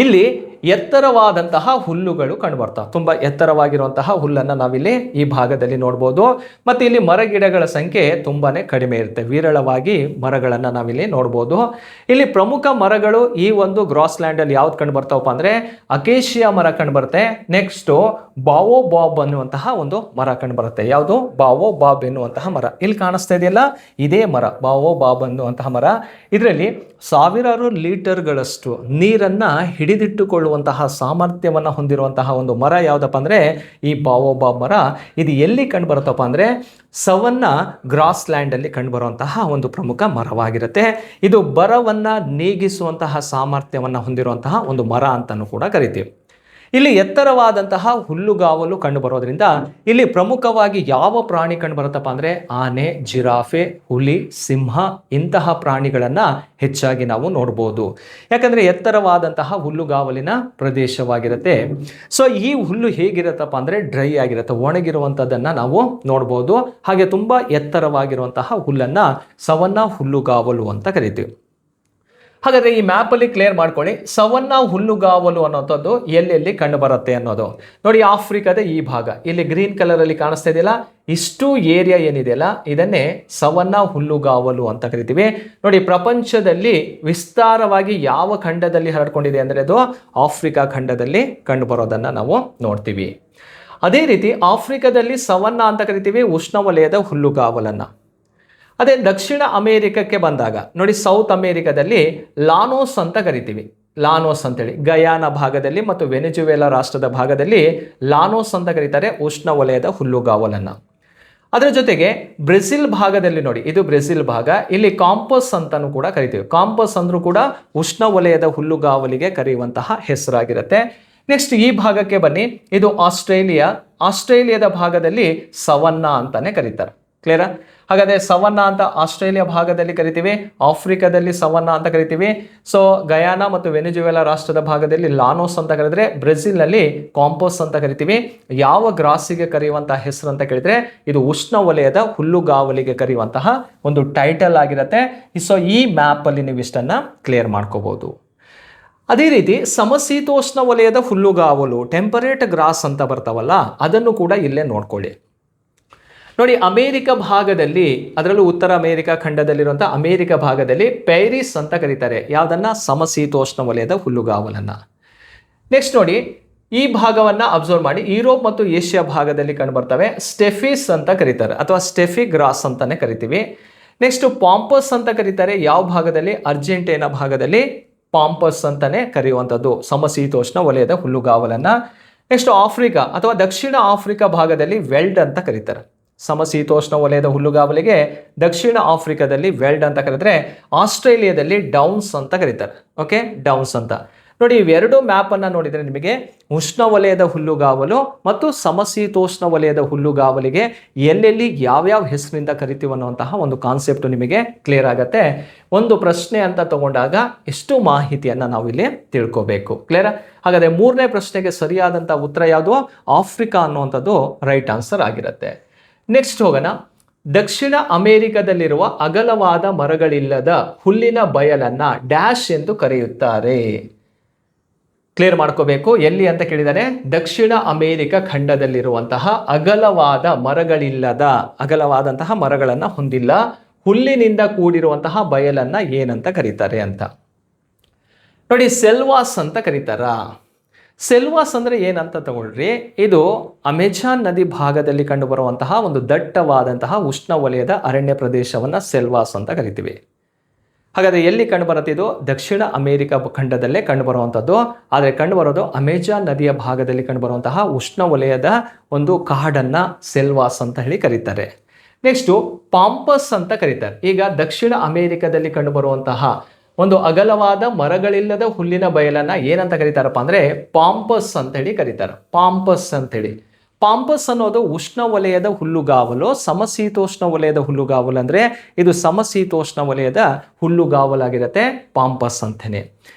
ಇಲ್ಲಿ ಎತ್ತರವಾದಂತಹ ಹುಲ್ಲುಗಳು ಕಂಡುಬರ್ತವೆ. ತುಂಬ ಎತ್ತರವಾಗಿರುವಂತಹ ಹುಲ್ಲನ್ನು ನಾವಿಲ್ಲಿ ಈ ಭಾಗದಲ್ಲಿ ನೋಡ್ಬೋದು. ಮತ್ತು ಇಲ್ಲಿ ಮರಗಿಡಗಳ ಸಂಖ್ಯೆ ತುಂಬಾನೇ ಕಡಿಮೆ ಇರುತ್ತೆ. ವಿರಳವಾಗಿ ಮರಗಳನ್ನು ನಾವಿಲ್ಲಿ ನೋಡ್ಬೋದು. ಇಲ್ಲಿ ಪ್ರಮುಖ ಮರಗಳು ಈ ಒಂದು ಗ್ರಾಸ್ ಲ್ಯಾಂಡ್ ಅಲ್ಲಿ ಯಾವ್ದು ಕಂಡು ಬರ್ತಾವಪ್ಪ ಅಂದ್ರೆ ಅಕೇಶಿಯಾ ಮರ ಕಂಡು ಬರುತ್ತೆ. ನೆಕ್ಸ್ಟ್ ಬಾವೋಬಾಬ್ ಅನ್ನುವಂತಹ ಒಂದು ಮರ ಕಂಡು ಬರುತ್ತೆ. ಯಾವುದು? ಬಾವೋಬಾಬ್ ಎನ್ನುವಂತಹ ಮರ. ಇಲ್ಲಿ ಕಾಣಿಸ್ತಾ ಇದೆಯಲ್ಲ, ಇದೇ ಮರ ಬಾವೋಬಾಬ್ ಅನ್ನುವಂತಹ ಮರ. ಇದರಲ್ಲಿ ಸಾವಿರಾರು ಲೀಟರ್ಗಳಷ್ಟು ನೀರನ್ನ ಹಿಡಿದಿಟ್ಟುಕೊಳ್ಳುವಂತಹ ಸಾಮರ್ಥ್ಯವನ್ನು ಹೊಂದಿರುವಂತಹ ಒಂದು ಮರ ಯಾವುದಪ್ಪ ಅಂದ್ರೆ ಈ ಬಾವೋಬಾಬ್ ಮರ. ಇದು ಎಲ್ಲಿ ಕಂಡು ಬರುತ್ತಪ್ಪ ಅಂದ್ರೆ ಸವನ್ನ ಗ್ರಾಸ್ ಲ್ಯಾಂಡ್ ಅಲ್ಲಿ ಕಂಡು ಬರುವಂತಹ ಒಂದು ಪ್ರಮುಖ ಮರವಾಗಿರುತ್ತೆ. ಇದು ಬರವನ್ನ ನೀಗಿಸುವಂತಹ ಸಾಮರ್ಥ್ಯವನ್ನ ಹೊಂದಿರುವಂತಹ ಒಂದು ಮರ ಅಂತಾನೂ ಕೂಡ ಕರಿತೀವಿ. ಇಲ್ಲಿ ಎತ್ತರವಾದಂತಹ ಹುಲ್ಲುಗಾವಲು ಕಂಡು ಬರೋದ್ರಿಂದ ಇಲ್ಲಿ ಪ್ರಮುಖವಾಗಿ ಯಾವ ಪ್ರಾಣಿ ಕಂಡು ಬರುತ್ತಪ್ಪ ಅಂದ್ರೆ ಆನೆ, ಜಿರಾಫೆ, ಹುಲಿ, ಸಿಂಹ ಇಂತಹ ಪ್ರಾಣಿಗಳನ್ನ ಹೆಚ್ಚಾಗಿ ನಾವು ನೋಡ್ಬೋದು. ಯಾಕಂದ್ರೆ ಎತ್ತರವಾದಂತಹ ಹುಲ್ಲುಗಾವಲಿನ ಪ್ರದೇಶವಾಗಿರುತ್ತೆ. ಸೊ ಈ ಹುಲ್ಲು ಹೇಗಿರುತ್ತಪ್ಪ ಅಂದ್ರೆ ಡ್ರೈ ಆಗಿರುತ್ತೆ, ಒಣಗಿರುವಂಥದ್ದನ್ನ ನಾವು ನೋಡ್ಬೋದು. ಹಾಗೆ ತುಂಬಾ ಎತ್ತರವಾಗಿರುವಂತಹ ಹುಲ್ಲನ್ನ ಸವನ್ನ ಹುಲ್ಲುಗಾವಲು ಅಂತ ಕರಿತೀವಿ. ಹಾಗಾದ್ರೆ ಈ ಮ್ಯಾಪ್ ಅಲ್ಲಿ ಕ್ಲಿಯರ್ ಮಾಡ್ಕೊಳ್ಳಿ, ಸವನ್ನ ಹುಲ್ಲುಗಾವಲು ಅನ್ನೋಂಥದ್ದು ಎಲ್ಲೆಲ್ಲಿ ಕಂಡು ಬರುತ್ತೆ ಅನ್ನೋದು. ನೋಡಿ, ಆಫ್ರಿಕಾದ ಈ ಭಾಗ ಇಲ್ಲಿ ಗ್ರೀನ್ ಕಲರ್ ಅಲ್ಲಿ ಕಾಣಿಸ್ತಾ ಇದೆಯಲ್ಲ, ಇಷ್ಟು ಏರಿಯಾ ಏನಿದೆಯಲ್ಲ ಇದನ್ನೇ ಸವನ್ನ ಹುಲ್ಲುಗಾವಲು ಅಂತ ಕರಿತೀವಿ. ನೋಡಿ, ಪ್ರಪಂಚದಲ್ಲಿ ವಿಸ್ತಾರವಾಗಿ ಯಾವ ಖಂಡದಲ್ಲಿ ಹರಡ್ಕೊಂಡಿದೆ ಅಂದ್ರೆ ಅದು ಆಫ್ರಿಕಾ ಖಂಡದಲ್ಲಿ ಕಂಡು ಬರೋದನ್ನ ನಾವು ನೋಡ್ತೀವಿ. ಅದೇ ರೀತಿ ಆಫ್ರಿಕಾದಲ್ಲಿ ಸವನ್ನ ಅಂತ ಕರಿತೀವಿ ಉಷ್ಣವಲಯದ ಹುಲ್ಲುಗಾವಲನ್ನ. ಅದೇ ದಕ್ಷಿಣ ಅಮೇರಿಕಕ್ಕೆ ಬಂದಾಗ ನೋಡಿ, ಸೌತ್ ಅಮೇರಿಕಾದಲ್ಲಿ ಲಾನೋಸ್ ಅಂತ ಕರಿತೀವಿ. ಲಾನೋಸ್ ಅಂತೇಳಿ ಗಯಾನ ಭಾಗದಲ್ಲಿ ಮತ್ತು ವೆನೆಜುವೆಲಾ ರಾಷ್ಟ್ರದ ಭಾಗದಲ್ಲಿ ಲಾನೋಸ್ ಅಂತ ಕರೀತಾರೆ ಉಷ್ಣವಲಯದ ಹುಲ್ಲುಗಾವಲನ್ನ. ಅದರ ಜೊತೆಗೆ ಬ್ರೆಜಿಲ್ ಭಾಗದಲ್ಲಿ ನೋಡಿ, ಇದು ಬ್ರೆಜಿಲ್ ಭಾಗ, ಇಲ್ಲಿ ಕಾಂಪಸ್ ಅಂತಾನೂ ಕೂಡ ಕರಿತೀವಿ. ಕಾಂಪಸ್ ಅಂದ್ರೂ ಕೂಡ ಉಷ್ಣವಲಯದ ಹುಲ್ಲುಗಾವಲಿಗೆ ಕರೆಯುವಂತಹ ಹೆಸರಾಗಿರುತ್ತೆ. ನೆಕ್ಸ್ಟ್ ಈ ಭಾಗಕ್ಕೆ ಬನ್ನಿ, ಇದು ಆಸ್ಟ್ರೇಲಿಯಾದ ಭಾಗದಲ್ಲಿ ಸವನ್ನಾ ಅಂತಾನೆ ಕರೀತಾರೆ. ಕ್ಲಿಯರಾ? ಹಾಗಾದ್ರೆ ಸವನ್ನ ಅಂತ ಆಸ್ಟ್ರೇಲಿಯಾ ಭಾಗದಲ್ಲಿ ಕರಿತೀವಿ, ಆಫ್ರಿಕಾದಲ್ಲಿ ಸವನ್ನ ಅಂತ ಕರಿತೀವಿ. ಸೊ ಗಯಾನಾ ಮತ್ತು ವೆನೆಜುವೆಲಾ ರಾಷ್ಟ್ರದ ಭಾಗದಲ್ಲಿ ಲಾನೋಸ್ ಅಂತ ಕರೆದ್ರೆ, ಬ್ರೆಜಿಲ್ ನಲ್ಲಿ ಕಾಂಪೋಸ್ ಅಂತ ಕರಿತೀವಿ. ಯಾವ ಗ್ರಾಸಿಗೆ ಕರೆಯುವಂತಹ ಹೆಸರು ಅಂತ ಕೇಳಿದ್ರೆ ಇದು ಉಷ್ಣವಲಯದ ಹುಲ್ಲುಗಾವಲಿಗೆ ಕರೆಯುವಂತಹ ಒಂದು ಟೈಟಲ್ ಆಗಿರುತ್ತೆ. ಸೊ ಈ ಮ್ಯಾಪ್ ಅಲ್ಲಿ ನೀವು ಇಷ್ಟನ್ನ ಕ್ಲಿಯರ್ ಮಾಡ್ಕೋಬಹುದು. ಅದೇ ರೀತಿ ಸಮಶೀತೋಷ್ಣ ವಲಯದ ಹುಲ್ಲುಗಾವಲು, ಟೆಂಪರೇಟ್ ಗ್ರಾಸ್ ಅಂತ ಬರ್ತಾವಲ್ಲ, ಅದನ್ನು ಕೂಡ ಇಲ್ಲೇ ನೋಡ್ಕೊಳ್ಳಿ. ನೋಡಿ, ಅಮೇರಿಕ ಭಾಗದಲ್ಲಿ, ಅದರಲ್ಲೂ ಉತ್ತರ ಅಮೇರಿಕಾ ಖಂಡದಲ್ಲಿರುವಂಥ ಅಮೇರಿಕ ಭಾಗದಲ್ಲಿ ಪೈರಿಸ್ ಅಂತ ಕರೀತಾರೆ. ಯಾವುದನ್ನ? ಸಮಶೀತೋಷ್ಣ ವಲಯದ ಹುಲ್ಲುಗಾವಲನ್ನ. ನೆಕ್ಸ್ಟ್ ನೋಡಿ, ಈ ಭಾಗವನ್ನ ಅಬ್ಸರ್ವ್ ಮಾಡಿ, ಯುರೋಪ್ ಮತ್ತು ಏಷ್ಯಾ ಭಾಗದಲ್ಲಿ ಕಂಡು ಬರ್ತವೆ. ಸ್ಟೆಫಿಸ್ ಅಂತ ಕರೀತಾರೆ ಅಥವಾ ಸ್ಟೆಫಿ ಗ್ರಾಸ್ ಅಂತಾನೆ ಕರಿತೀವಿ. ನೆಕ್ಸ್ಟ್ ಪಾಂಪಸ್ ಅಂತ ಕರೀತಾರೆ. ಯಾವ ಭಾಗದಲ್ಲಿ? ಅರ್ಜೆಂಟೈನಾ ಭಾಗದಲ್ಲಿ ಪಾಂಪಸ್ ಅಂತಾನೆ ಕರೆಯುವಂಥದ್ದು ಸಮಶೀತೋಷ್ಣ ವಲಯದ ಹುಲ್ಲುಗಾವಲನ್ನ. ನೆಕ್ಸ್ಟ್ ಆಫ್ರಿಕಾ ಅಥವಾ ದಕ್ಷಿಣ ಆಫ್ರಿಕಾ ಭಾಗದಲ್ಲಿ ವೆಲ್ಡ್ ಅಂತ ಕರೀತಾರೆ. ಸಮಶೀತೋಷ್ಣ ವಲಯದ ಹುಲ್ಲುಗಾವಲಿಗೆ ದಕ್ಷಿಣ ಆಫ್ರಿಕಾದಲ್ಲಿ ವೆಲ್ಡ್ ಅಂತ ಕರೆದ್ರೆ, ಆಸ್ಟ್ರೇಲಿಯಾದಲ್ಲಿ ಡೌನ್ಸ್ ಅಂತ ಕರೀತಾರೆ. ಓಕೆ, ಡೌನ್ಸ್ ಅಂತ. ನೋಡಿ, ಇವೆರಡು ಮ್ಯಾಪ್ ಅನ್ನ ನೋಡಿದ್ರೆ ನಿಮಗೆ ಉಷ್ಣವಲಯದ ಹುಲ್ಲುಗಾವಲು ಮತ್ತು ಸಮಶೀತೋಷ್ಣ ವಲಯದ ಹುಲ್ಲುಗಾವಲಿಗೆ ಎಲ್ಲೆಲ್ಲಿ ಯಾವ್ಯಾವ ಹೆಸರಿನಿಂದ ಕರಿತೀವಿ ಅನ್ನುವಂತಹ ಒಂದು ಕಾನ್ಸೆಪ್ಟ್ ನಿಮಗೆ ಕ್ಲಿಯರ್ ಆಗುತ್ತೆ. ಒಂದು ಪ್ರಶ್ನೆ ಅಂತ ತಗೊಂಡಾಗ ಎಷ್ಟು ಮಾಹಿತಿಯನ್ನ ನಾವಿಲ್ಲಿ ತಿಳ್ಕೋಬೇಕು. ಕ್ಲಿಯರ್? ಹಾಗಾದ್ರೆ ಮೂರನೇ ಪ್ರಶ್ನೆಗೆ ಸರಿಯಾದಂತಹ ಉತ್ತರ ಯಾವುದು? ಆಫ್ರಿಕಾ ಅನ್ನುವಂಥದ್ದು ರೈಟ್ ಆನ್ಸರ್ ಆಗಿರುತ್ತೆ. ನೆಕ್ಸ್ಟ್ ಹೋಗೋಣ. ದಕ್ಷಿಣ ಅಮೇರಿಕಾದಲ್ಲಿರುವ ಅಗಲವಾದ ಮರಗಳಿಲ್ಲದ ಹುಲ್ಲಿನ ಬಯಲನ್ನ ಡ್ಯಾಶ್ ಎಂದು ಕರೆಯುತ್ತಾರೆ. ಕ್ಲಿಯರ್ ಮಾಡ್ಕೋಬೇಕು. ಎಲ್ಲಿ ಅಂತ ಕೇಳಿದರೆ ದಕ್ಷಿಣ ಅಮೇರಿಕ ಖಂಡದಲ್ಲಿರುವಂತಹ ಅಗಲವಾದಂತಹ ಮರಗಳನ್ನ ಹೊಂದಿಲ್ಲ, ಹುಲ್ಲಿನಿಂದ ಕೂಡಿರುವಂತಹ ಬಯಲನ್ನ ಏನಂತ ಕರೀತಾರೆ ಅಂತ ನೋಡಿ. ಸೆಲ್ವಾಸ್ ಅಂತ ಕರೀತಾರ. ಸೆಲ್ವಾಸ್ ಅಂದ್ರೆ ಏನಂತ ತಗೊಳ್ರಿ, ಇದು ಅಮೆಜಾನ್ ನದಿ ಭಾಗದಲ್ಲಿ ಕಂಡು ಬರುವಂತಹ ಒಂದು ದಟ್ಟವಾದಂತಹ ಉಷ್ಣವಲಯದ ಅರಣ್ಯ ಪ್ರದೇಶವನ್ನ ಸೆಲ್ವಾಸ್ ಅಂತ ಕರಿತೀವಿ. ಹಾಗಾದ್ರೆ ಎಲ್ಲಿ ಕಂಡು ಬರುತ್ತೆ? ಇದು ದಕ್ಷಿಣ ಅಮೇರಿಕಾ ಖಂಡದಲ್ಲೇ ಕಂಡು ಬರುವಂಥದ್ದು. ಆದರೆ ಕಂಡು ಬರೋದು ಅಮೆಜಾನ್ ನದಿಯ ಭಾಗದಲ್ಲಿ ಕಂಡು ಬರುವಂತಹ ಉಷ್ಣವಲಯದ ಒಂದು ಕಾಡನ್ನ ಸೆಲ್ವಾಸ್ ಅಂತ ಹೇಳಿ ಕರೀತಾರೆ. ನೆಕ್ಸ್ಟ್ ಪಾಂಪಸ್ ಅಂತ ಕರೀತಾರೆ. ಈಗ ದಕ್ಷಿಣ ಅಮೇರಿಕಾದಲ್ಲಿ ಕಂಡು ಬರುವಂತಹ ಒಂದು ಅಗಲವಾದ ಮರಗಳಿಲ್ಲದ ಹುಲ್ಲಿನ ಬಯಲನ್ನ ಏನಂತ ಕರೀತಾರಪ್ಪ ಅಂದ್ರೆ ಪಾಂಪಸ್ ಅಂತ ಹೇಳಿ ಕರೀತಾರೆ. ಪಾಂಪಸ್ ಅಂತ ಹೇಳಿ. ಪಾಂಪಸ್ ಅನ್ನೋದು ಉಷ್ಣವಲಯದ ಹುಲ್ಲುಗಾವಲು. ಸಮಶೀತೋಷ್ಣ ವಲಯದ ಹುಲ್ಲುಗಾವಲು ಅಂದ್ರೆ ಇದು ಸಮಶೀತೋಷ್ಣ ವಲಯದ ಹುಲ್ಲುಗಾವಲಾಗಿರುತ್ತೆ, ಪಾಂಪಸ್ ಅಂತಾನೆ.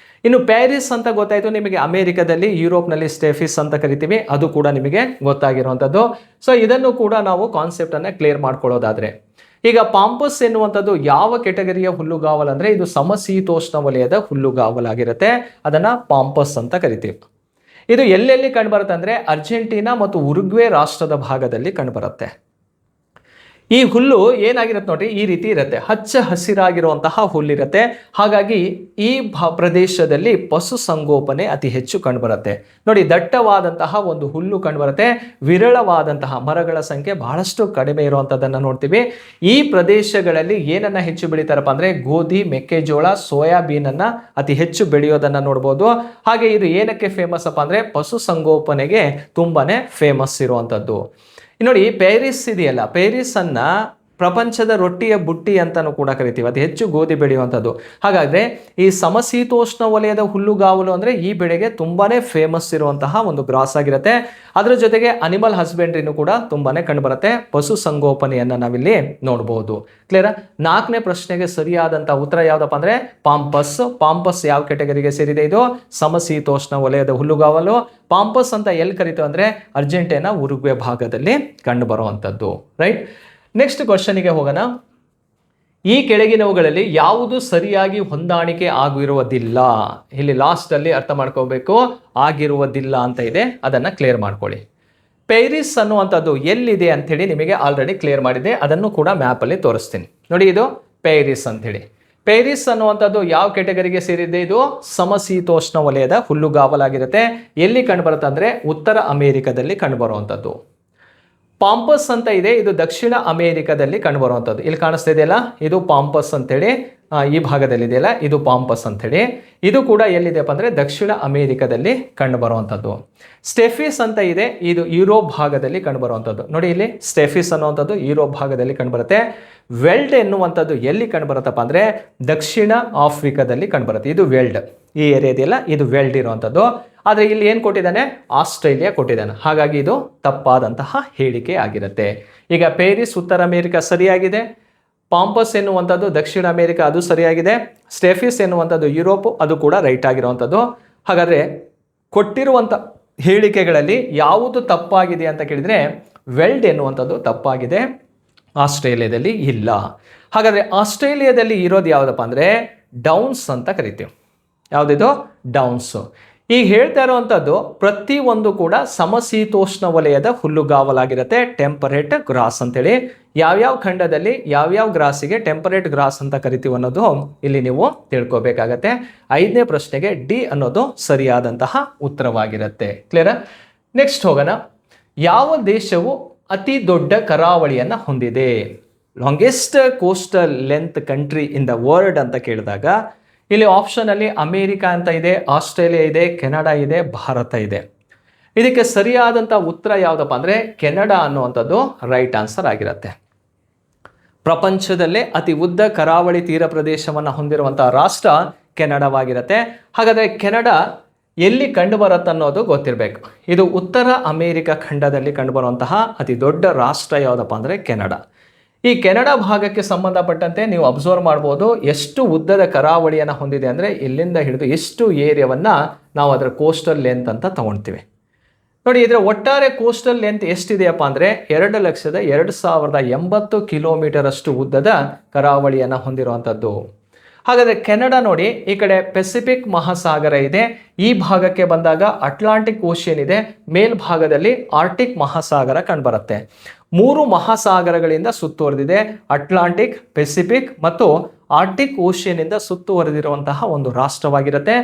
ಇನ್ನು ಪ್ಯಾರಿಸ್ ಅಂತ ಗೊತ್ತಾಯ್ತು ನಿಮಗೆ, ಅಮೆರಿಕದಲ್ಲಿ, ಯುರೋಪ್ನಲ್ಲಿ ಸ್ಟೆಫಿಸ್ ಅಂತ ಕರಿತೀವಿ, ಅದು ಕೂಡ ನಿಮಗೆ ಗೊತ್ತಾಗಿರುವಂಥದ್ದು. ಸೊ ಇದನ್ನು ಕೂಡ ನಾವು ಕಾನ್ಸೆಪ್ಟ್ ಅನ್ನ ಕ್ಲಿಯರ್ ಮಾಡ್ಕೊಳ್ಳೋದಾದ್ರೆ, ಈಗ ಪಾಂಪಸ್ ಎನ್ನುವಂಥದ್ದು ಯಾವ ಕೆಟಗರಿಯ ಹುಲ್ಲುಗಾವಲು ಅಂದರೆ ಇದು ಸಮಶೀತೋಷ್ಣ ವಲಯದ ಹುಲ್ಲುಗಾವಲಾಗಿರುತ್ತೆ. ಅದನ್ನು ಪಾಂಪಸ್ ಅಂತ ಕರಿತೀವಿ. ಇದು ಎಲ್ಲೆಲ್ಲಿ ಕಂಡುಬರುತ್ತೆ ಅಂದರೆ ಅರ್ಜೆಂಟೀನಾ ಮತ್ತು ಉರುಗ್ವೆ ರಾಷ್ಟ್ರದ ಭಾಗದಲ್ಲಿ ಕಂಡುಬರುತ್ತೆ. ಈ ಹುಲ್ಲು ಏನಾಗಿರುತ್ತೆ ನೋಡ್ರಿ, ಈ ರೀತಿ ಇರುತ್ತೆ, ಹಚ್ಚ ಹಸಿರಾಗಿರುವಂತಹ ಹುಲ್ಲಿರುತ್ತೆ. ಹಾಗಾಗಿ ಈ ಪ್ರದೇಶದಲ್ಲಿ ಪಶು ಸಂಗೋಪನೆ ಅತಿ ಹೆಚ್ಚು ಕಂಡುಬರುತ್ತೆ. ನೋಡಿ, ದಟ್ಟವಾದಂತಹ ಒಂದು ಹುಲ್ಲು ಕಂಡುಬರುತ್ತೆ. ವಿರಳವಾದಂತಹ ಮರಗಳ ಸಂಖ್ಯೆ ಬಹಳಷ್ಟು ಕಡಿಮೆ ಇರುವಂಥದ್ದನ್ನು ನೋಡ್ತೀವಿ. ಈ ಪ್ರದೇಶಗಳಲ್ಲಿ ಏನನ್ನ ಹೆಚ್ಚು ಬೆಳೀತಾರಪ್ಪ ಅಂದರೆ ಗೋಧಿ, ಮೆಕ್ಕೆಜೋಳ, ಸೋಯಾಬೀನನ್ನು ಅತಿ ಹೆಚ್ಚು ಬೆಳೆಯೋದನ್ನು ನೋಡ್ಬೋದು. ಹಾಗೆ ಇದು ಏನಕ್ಕೆ ಫೇಮಸ್ ಅಪ್ಪ ಅಂದರೆ ಪಶು ಸಂಗೋಪನೆಗೆ ತುಂಬಾನೇ ಫೇಮಸ್ ಇರುವಂಥದ್ದು. ನೋಡಿ, ಪ್ಯಾರಿಸ್ ಇದೆಯಲ್ಲ, ಪ್ಯಾರಿಸ್ ಅನ್ನ ಪ್ರಪಂಚದ ರೊಟ್ಟಿಯ ಬುಟ್ಟಿ ಅಂತಾನು ಕೂಡ ಕರಿತೀವಿ. ಅದು ಹೆಚ್ಚು ಗೋಧಿ ಬೆಳೆಯುವಂಥದ್ದು. ಹಾಗಾದರೆ ಈ ಸಮಶೀತೋಷ್ಣ ವಲಯದ ಹುಲ್ಲುಗಾವಲು ಅಂದರೆ ಈ ಬೆಳೆಗೆ ತುಂಬಾನೇ ಫೇಮಸ್ ಇರುವಂತಹ ಒಂದು ಗ್ರಾಸ್ ಆಗಿರುತ್ತೆ. ಅದರ ಜೊತೆಗೆ ಅನಿಮಲ್ ಹಸ್ಬೆಂಡ್ರಿನೂ ಕೂಡ ತುಂಬಾನೇ ಕಂಡುಬರುತ್ತೆ. ಪಶು ಸಂಗೋಪನೆಯನ್ನು ನಾವಿಲ್ಲಿ ನೋಡ್ಬೋದು. ಕ್ಲಿಯರ್? 4ನೇ ಪ್ರಶ್ನೆಗೆ ಸರಿಯಾದಂಥ ಉತ್ತರ ಯಾವುದಪ್ಪ ಅಂದರೆ ಪಾಂಪಸ್. ಪಾಂಪಸ್ ಯಾವ ಕೆಟಗರಿಗೆ ಸೇರಿದೆ? ಇದು ಸಮಶೀತೋಷ್ಣ ವಲಯದ ಹುಲ್ಲುಗಾವಲು. ಪಾಂಪಸ್ ಅಂತ ಎಲ್ಲಿ ಕರಿತೀವಿ ಅಂದರೆ ಅರ್ಜೆಂಟೀನಾ, ಉರುಗ್ವೆ ಭಾಗದಲ್ಲಿ ಕಂಡು ಬರುವಂಥದ್ದು. ರೈಟ್? ನೆಕ್ಸ್ಟ್ ಕ್ವಶನಿಗೆ ಹೋಗೋಣ. ಈ ಕೆಳಗಿನವುಗಳಲ್ಲಿ ಯಾವುದು ಸರಿಯಾಗಿ ಹೊಂದಾಣಿಕೆ ಆಗಿರುವುದಿಲ್ಲ? ಇಲ್ಲಿ ಲಾಸ್ಟಲ್ಲಿ ಅರ್ಥ ಮಾಡ್ಕೋಬೇಕು, ಆಗಿರುವುದಿಲ್ಲ ಅಂತ ಇದೆ, ಅದನ್ನು ಕ್ಲಿಯರ್ ಮಾಡ್ಕೊಳ್ಳಿ. ಪ್ಯಾರಿಸ್ ಅನ್ನುವಂಥದ್ದು ಎಲ್ಲಿದೆ ಅಂಥೇಳಿ ನಿಮಗೆ ಆಲ್ರೆಡಿ ಕ್ಲಿಯರ್ ಮಾಡಿದೆ, ಅದನ್ನು ಕೂಡ ಮ್ಯಾಪಲ್ಲಿ ತೋರಿಸ್ತೀನಿ. ನೋಡಿ, ಇದು ಪ್ಯಾರಿಸ್ ಅಂಥೇಳಿ. ಪ್ಯಾರಿಸ್ ಅನ್ನುವಂಥದ್ದು ಯಾವ ಕೆಟಗರಿಗೆ ಸೇರಿದೆ? ಇದು ಸಮಶೀತೋಷ್ಣ ವಲಯದ ಹುಲ್ಲುಗಾವಲಾಗಿರುತ್ತೆ. ಎಲ್ಲಿ ಕಂಡುಬರುತ್ತೆ ಅಂದರೆ ಉತ್ತರ ಅಮೇರಿಕಾದಲ್ಲಿ ಕಂಡುಬರುವಂಥದ್ದು. ಪಾಂಪಸ್ ಅಂತ ಇದೆ, ಇದು ದಕ್ಷಿಣ ಅಮೇರಿಕಾದಲ್ಲಿ ಕಂಡುಬರುವಂಥದ್ದು. ಇಲ್ಲಿ ಕಾಣಿಸ್ತಾ ಇದೆಯಲ್ಲ, ಇದು ಪಾಂಪಸ್ ಅಂತೇಳಿ, ಈ ಭಾಗದಲ್ಲಿ ಇದೆಯಲ್ಲ, ಇದು ಪಾಂಪಸ್ ಅಂತೇಳಿ. ಇದು ಕೂಡ ಎಲ್ಲಿದೆಯಪ್ಪ ಅಂದರೆ ದಕ್ಷಿಣ ಅಮೇರಿಕಾದಲ್ಲಿ ಕಂಡುಬರುವಂಥದ್ದು. ಸ್ಟೆಫಿಸ್ ಅಂತ ಇದೆ, ಇದು ಯುರೋಪ್ ಭಾಗದಲ್ಲಿ ಕಂಡುಬರುವಂಥದ್ದು. ನೋಡಿ, ಇಲ್ಲಿ ಸ್ಟೆಫಿಸ್ ಅನ್ನುವಂಥದ್ದು ಯುರೋಪ್ ಭಾಗದಲ್ಲಿ ಕಂಡುಬರುತ್ತೆ. ವೆಲ್ಡ್ ಎನ್ನುವಂಥದ್ದು ಎಲ್ಲಿ ಕಂಡುಬರುತ್ತಪ್ಪ ಅಂದರೆ ದಕ್ಷಿಣ ಆಫ್ರಿಕಾದಲ್ಲಿ ಕಂಡುಬರುತ್ತೆ. ಇದು ವೆಲ್ಡ್, ಈ ಏರಿಯಾ ಇದೆಯಲ್ಲ, ಇದು ವೆಲ್ಡ್ ಇರುವಂಥದ್ದು. ಆದರೆ ಇಲ್ಲಿ ಏನು ಕೊಟ್ಟಿದ್ದಾನೆ? ಆಸ್ಟ್ರೇಲಿಯಾ ಕೊಟ್ಟಿದ್ದಾನೆ. ಹಾಗಾಗಿ ಇದು ತಪ್ಪಾದಂತಹ ಹೇಳಿಕೆ ಆಗಿರುತ್ತೆ. ಈಗ ಪ್ಯಾರಿಸ್ ಉತ್ತರ ಅಮೇರಿಕಾ ಸರಿಯಾಗಿದೆ, ಪಾಂಪಸ್ ಎನ್ನುವಂಥದ್ದು ದಕ್ಷಿಣ ಅಮೇರಿಕಾ ಅದು ಸರಿಯಾಗಿದೆ, ಸ್ಟೆಫಿಸ್ ಎನ್ನುವಂಥದ್ದು ಯುರೋಪ್ ಅದು ಕೂಡ ರೈಟ್ ಆಗಿರುವಂಥದ್ದು. ಹಾಗಾದರೆ ಕೊಟ್ಟಿರುವಂಥ ಹೇಳಿಕೆಗಳಲ್ಲಿ ಯಾವುದು ತಪ್ಪಾಗಿದೆ ಅಂತ ಕೇಳಿದರೆ ವೆಲ್ಡ್ ಎನ್ನುವಂಥದ್ದು ತಪ್ಪಾಗಿದೆ, ಆಸ್ಟ್ರೇಲಿಯಾದಲ್ಲಿ ಇಲ್ಲ. ಹಾಗಾದರೆ ಆಸ್ಟ್ರೇಲಿಯಾದಲ್ಲಿ ಇರೋದು ಯಾವುದಪ್ಪ ಅಂದರೆ ಡೌನ್ಸ್ ಅಂತ ಕರಿತೀವಿ. ಯಾವುದಿದು? ಡೌನ್ಸು. ಈಗ ಹೇಳ್ತಾ ಇರುವಂಥದ್ದು ಪ್ರತಿಯೊಂದು ಕೂಡ ಸಮಶೀತೋಷ್ಣ ವಲಯದ ಹುಲ್ಲುಗಾವಲಾಗಿರುತ್ತೆ, ಟೆಂಪರೇಟ್ ಗ್ರಾಸ್ ಅಂತೇಳಿ. ಯಾವ್ಯಾವ ಖಂಡದಲ್ಲಿ ಯಾವ್ಯಾವ ಗ್ರಾಸಿಗೆ ಟೆಂಪರೇಟ್ ಗ್ರಾಸ್ ಅಂತ ಕರಿತೀವಿ ಅನ್ನೋದು ಇಲ್ಲಿ ನೀವು ತಿಳ್ಕೊಬೇಕಾಗತ್ತೆ. 5ನೇ ಪ್ರಶ್ನೆಗೆ ಡಿ ಅನ್ನೋದು ಸರಿಯಾದಂತಹ ಉತ್ತರವಾಗಿರುತ್ತೆ. ಕ್ಲಿಯರ್? ನೆಕ್ಸ್ಟ್ ಹೋಗೋಣ. ಯಾವ ದೇಶವು ಅತಿ ದೊಡ್ಡ ಕರಾವಳಿಯನ್ನು ಹೊಂದಿದೆ? Longest coastal length country in the world ಅಂತ ಕೇಳಿದಾಗ ಇಲ್ಲಿ ಆಪ್ಷನಲ್ಲಿ ಅಮೇರಿಕಾ ಅಂತ ಇದೆ, ಆಸ್ಟ್ರೇಲಿಯಾ ಇದೆ, ಕೆನಡಾ ಇದೆ, ಭಾರತ ಇದೆ. ಇದಕ್ಕೆ ಸರಿಯಾದಂಥ ಉತ್ತರ ಯಾವುದಪ್ಪ ಅಂದರೆ ಕೆನಡಾ ಅನ್ನುವಂಥದ್ದು ರೈಟ್ ಆನ್ಸರ್ ಆಗಿರುತ್ತೆ. ಪ್ರಪಂಚದಲ್ಲೇ ಅತಿ ಉದ್ದ ಕರಾವಳಿ ತೀರ ಪ್ರದೇಶವನ್ನು ಹೊಂದಿರುವಂಥ ರಾಷ್ಟ್ರ ಕೆನಡಾವಾಗಿರುತ್ತೆ. ಹಾಗಾದರೆ ಕೆನಡಾ ಎಲ್ಲಿ ಕಂಡುಬರುತ್ತೆ ಅನ್ನೋದು ಗೊತ್ತಿರಬೇಕು. ಇದು ಉತ್ತರ ಅಮೇರಿಕಾ ಖಂಡದಲ್ಲಿ ಕಂಡುಬರುವಂತಹ ಅತಿ ದೊಡ್ಡ ರಾಷ್ಟ್ರ ಯಾವುದಪ್ಪ ಅಂದರೆ ಕೆನಡಾ. ಈ ಕೆನಡಾ ಭಾಗಕ್ಕೆ ಸಂಬಂಧಪಟ್ಟಂತೆ ನೀವು ಅಬ್ಸರ್ವ್ ಮಾಡ್ಬೋದು ಎಷ್ಟು ಉದ್ದದ ಕರಾವಳಿಯನ್ನು ಹೊಂದಿದೆ ಅಂದರೆ ಇಲ್ಲಿಂದ ಹಿಡಿದು ಎಷ್ಟು ಏರಿಯಾವನ್ನು ನಾವು ಅದರ ಕೋಸ್ಟಲ್ ಲೆಂತ್ ಅಂತ ತಗೊಳ್ತೀವಿ. ನೋಡಿ, ಇದರ ಒಟ್ಟಾರೆ ಕೋಸ್ಟಲ್ ಲೆಂತ್ ಎಷ್ಟಿದೆಯಪ್ಪ ಅಂದರೆ 2,02,080 ಕಿಲೋಮೀಟರ್ ಅಷ್ಟು ಉದ್ದದ ಕರಾವಳಿಯನ್ನು ಹೊಂದಿರುವಂಥದ್ದು. ಹಾಗಾದರೆ ಕೆನಡಾ ನೋಡಿ, ಈ ಕಡೆ ಪೆಸಿಫಿಕ್ ಮಹಾಸಾಗರ ಇದೆ, ಈ ಭಾಗಕ್ಕೆ ಬಂದಾಗ ಅಟ್ಲಾಂಟಿಕ್ ಓಷಿಯನ್ ಇದೆ, ಮೇಲ್ಭಾಗದಲ್ಲಿ ಆರ್ಟಿಕ್ ಮಹಾಸಾಗರ ಕಂಡುಬರುತ್ತೆ. 3 ಮಹಾಸಾಗರಗಳಿಂದ ಸುತ್ತುವರೆದಿದೆ. ಅಟ್ಲಾಂಟಿಕ್, ಪೆಸಿಫಿಕ್ ಮತ್ತು ಆರ್ಟಿಕ್ ಓಷಿಯನ್ನಿಂದ ಸುತ್ತುವರೆದಿರುವಂತಹ ಒಂದು ರಾಷ್ಟ್ರವಾಗಿರುತ್ತೆ.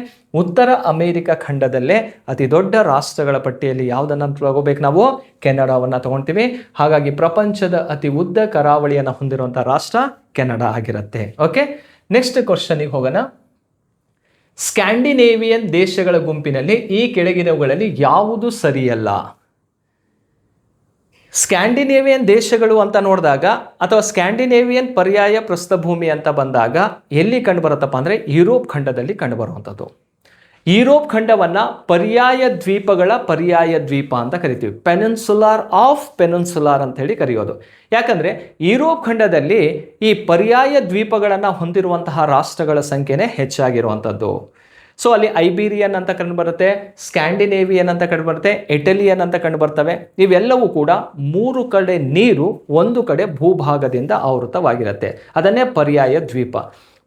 ಉತ್ತರ ಅಮೇರಿಕಾ ಖಂಡದಲ್ಲೇ ಅತಿ ದೊಡ್ಡ ರಾಷ್ಟ್ರಗಳ ಪಟ್ಟಿಯಲ್ಲಿ ಯಾವುದನ್ನು ತಗೋಬೇಕು? ನಾವು ಕೆನಡಾವನ್ನು ತಗೊಳ್ತೀವಿ. ಹಾಗಾಗಿ ಪ್ರಪಂಚದ ಅತಿ ಉದ್ದ ಕರಾವಳಿಯನ್ನು ಹೊಂದಿರುವಂಥ ರಾಷ್ಟ್ರ ಕೆನಡಾ ಆಗಿರುತ್ತೆ. ಓಕೆ, ನೆಕ್ಸ್ಟ್ ಕ್ವಶನಿಗೆ ಹೋಗೋಣ. ಸ್ಕ್ಯಾಂಡಿನೇವಿಯನ್ ದೇಶಗಳ ಗುಂಪಿನಲ್ಲಿ ಈ ಕೆಳಗಿನವುಗಳಲ್ಲಿ ಯಾವುದು ಸರಿಯಲ್ಲ? ಸ್ಕ್ಯಾಂಡಿನೇವಿಯನ್ ದೇಶಗಳು ಅಂತ ನೋಡಿದಾಗ ಅಥವಾ ಸ್ಕ್ಯಾಂಡಿನೇವಿಯನ್ ಪರ್ಯಾಯ ಪ್ರಸ್ಥಭೂಮಿ ಅಂತ ಬಂದಾಗ ಎಲ್ಲಿ ಕಂಡುಬರುತ್ತಪ್ಪ ಅಂದರೆ ಯುರೋಪ್ ಖಂಡದಲ್ಲಿ ಕಂಡುಬರುವಂಥದ್ದು. ಯುರೋಪ್ ಖಂಡವನ್ನು ಪರ್ಯಾಯ ದ್ವೀಪಗಳ ಪರ್ಯಾಯ ದ್ವೀಪ ಅಂತ ಕರಿತೀವಿ. ಪೆನಿನ್ಸುಲಾರ್ ಆಫ್ ಪೆನಿನ್ಸುಲಾರ್ ಅಂತ ಹೇಳಿ ಕರೆಯೋದು. ಯಾಕಂದರೆ ಯುರೋಪ್ ಖಂಡದಲ್ಲಿ ಈ ಪರ್ಯಾಯ ದ್ವೀಪಗಳನ್ನು ಹೊಂದಿರುವಂತಹ ರಾಷ್ಟ್ರಗಳ ಸಂಖ್ಯೆನೇ ಹೆಚ್ಚಾಗಿರುವಂಥದ್ದು. ಸೊ ಅಲ್ಲಿ ಐಬೀರಿಯನ್ ಅಂತ ಕಂಡು ಬರುತ್ತೆ, ಸ್ಕ್ಯಾಂಡಿನೇವಿಯನ್ ಅಂತ ಕಂಡು ಬರುತ್ತೆ, ಇಟಲಿಯನ್ ಅಂತ ಕಂಡು ಬರ್ತವೆ. ಇವೆಲ್ಲವೂ ಕೂಡ 3 ಕಡೆ ನೀರು, 1 ಕಡೆ ಭೂಭಾಗದಿಂದ ಆವೃತವಾಗಿರುತ್ತೆ. ಅದನ್ನೇ ಪರ್ಯಾಯ ದ್ವೀಪ.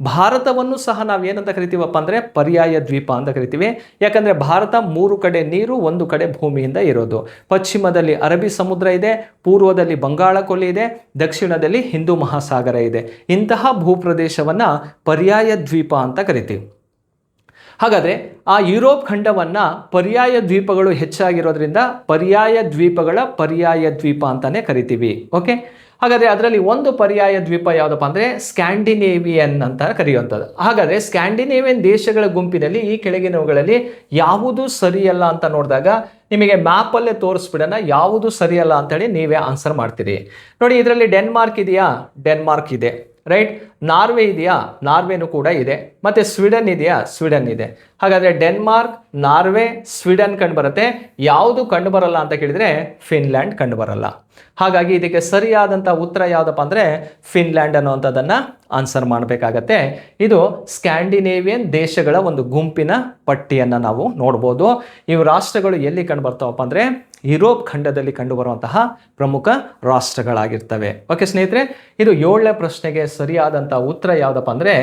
ಭಾರತವನ್ನು ಸಹ ನಾವೇನಂತ ಕರಿತೀವಪ್ಪ ಅಂದರೆ ಪರ್ಯಾಯ ದ್ವೀಪ ಅಂತ ಕರಿತೀವಿ. ಯಾಕಂದರೆ ಭಾರತ 3 ಕಡೆ ನೀರು, 1 ಕಡೆ ಭೂಮಿಯಿಂದ ಇರೋದು. ಪಶ್ಚಿಮದಲ್ಲಿ ಅರಬ್ಬಿ ಸಮುದ್ರ ಇದೆ, ಪೂರ್ವದಲ್ಲಿ ಬಂಗಾಳ ಕೊಲ್ಲಿ ಇದೆ, ದಕ್ಷಿಣದಲ್ಲಿ ಹಿಂದೂ ಮಹಾಸಾಗರ ಇದೆ. ಇಂತಹ ಭೂಪ್ರದೇಶವನ್ನು ಪರ್ಯಾಯ ದ್ವೀಪ ಅಂತ ಕರಿತೀವಿ. ಹಾಗಾದರೆ ಆ ಯುರೋಪ್ ಖಂಡವನ್ನು ಪರ್ಯಾಯ ದ್ವೀಪಗಳು ಹೆಚ್ಚಾಗಿರೋದ್ರಿಂದ ಪರ್ಯಾಯ ದ್ವೀಪಗಳ ಪರ್ಯಾಯ ದ್ವೀಪ ಅಂತಾನೆ ಕರಿತೀವಿ. ಓಕೆ, ಹಾಗಾದರೆ ಅದರಲ್ಲಿ ಒಂದು ಪರ್ಯಾಯ ದ್ವೀಪ ಯಾವುದಪ್ಪ ಅಂದರೆ ಸ್ಕ್ಯಾಂಡಿನೇವಿಯನ್ ಅಂತ ಕರೆಯುವಂಥದ್ದು. ಹಾಗಾದರೆ ಸ್ಕ್ಯಾಂಡಿನೇವಿಯನ್ ದೇಶಗಳ ಗುಂಪಿನಲ್ಲಿ ಈ ಕೆಳಗಿನವುಗಳಲ್ಲಿ ಯಾವುದು ಸರಿಯಲ್ಲ ಅಂತ ನೋಡಿದಾಗ ನಿಮಗೆ ಮ್ಯಾಪಲ್ಲೇ ತೋರಿಸ್ಬಿಡೋಣ ಯಾವುದು ಸರಿಯಲ್ಲ ಅಂತೇಳಿ ನೀವೇ ಆನ್ಸರ್ ಮಾಡ್ತೀರಿ. ನೋಡಿ, ಇದರಲ್ಲಿ ಡೆನ್ಮಾರ್ಕ್ ಇದೆಯಾ? ಡೆನ್ಮಾರ್ಕ್ ಇದೆ, ರೈಟ್. ನಾರ್ವೆ ಇದೆಯಾ? ನಾರ್ವೆನೂ ಕೂಡ ಇದೆ. ಮತ್ತು ಸ್ವೀಡನ್ ಇದೆಯಾ? ಸ್ವೀಡನ್ ಇದೆ. ಹಾಗಾದರೆ ಡೆನ್ಮಾರ್ಕ್, ನಾರ್ವೆ, ಸ್ವೀಡನ್ ಕಂಡು ಬರುತ್ತೆ. ಯಾವುದು ಕಂಡು ಬರಲ್ಲ ಅಂತ ಕೇಳಿದರೆ ಫಿನ್ಲ್ಯಾಂಡ್ ಕಂಡು ಬರಲ್ಲ. ಹಾಗಾಗಿ ಇದಕ್ಕೆ ಸರಿಯಾದಂಥ ಉತ್ತರ ಯಾವುದಪ್ಪ ಅಂದರೆ ಫಿನ್ಲ್ಯಾಂಡ್ ಅನ್ನುವಂಥದ್ದನ್ನು ಆನ್ಸರ್ ಮಾಡಬೇಕಾಗತ್ತೆ. ಇದು ಸ್ಕ್ಯಾಂಡಿನೇವಿಯನ್ ದೇಶಗಳ ಒಂದು ಗುಂಪಿನ ಪಟ್ಟಿಯನ್ನು ನಾವು ನೋಡ್ಬೋದು. ಇವು ರಾಷ್ಟ್ರಗಳು ಎಲ್ಲಿ ಕಂಡು ಬರ್ತಾವಪ್ಪ ಅಂದರೆ ಯುರೋಪ್ ಖಂಡದಲ್ಲಿ ಕಂಡುಬರುವಂತಹ ಪ್ರಮುಖ ರಾಷ್ಟ್ರಗಳಾಗಿರ್ತವೆ. ಓಕೆ ಸ್ನೇಹಿತರೆ, ಇದು 7ನೇ ಪ್ರಶ್ನೆಗೆ ಸರಿಯಾದಂಥ ಉತ್ತರ ಯಾವುದಪ್ಪ ಅಂದರೆ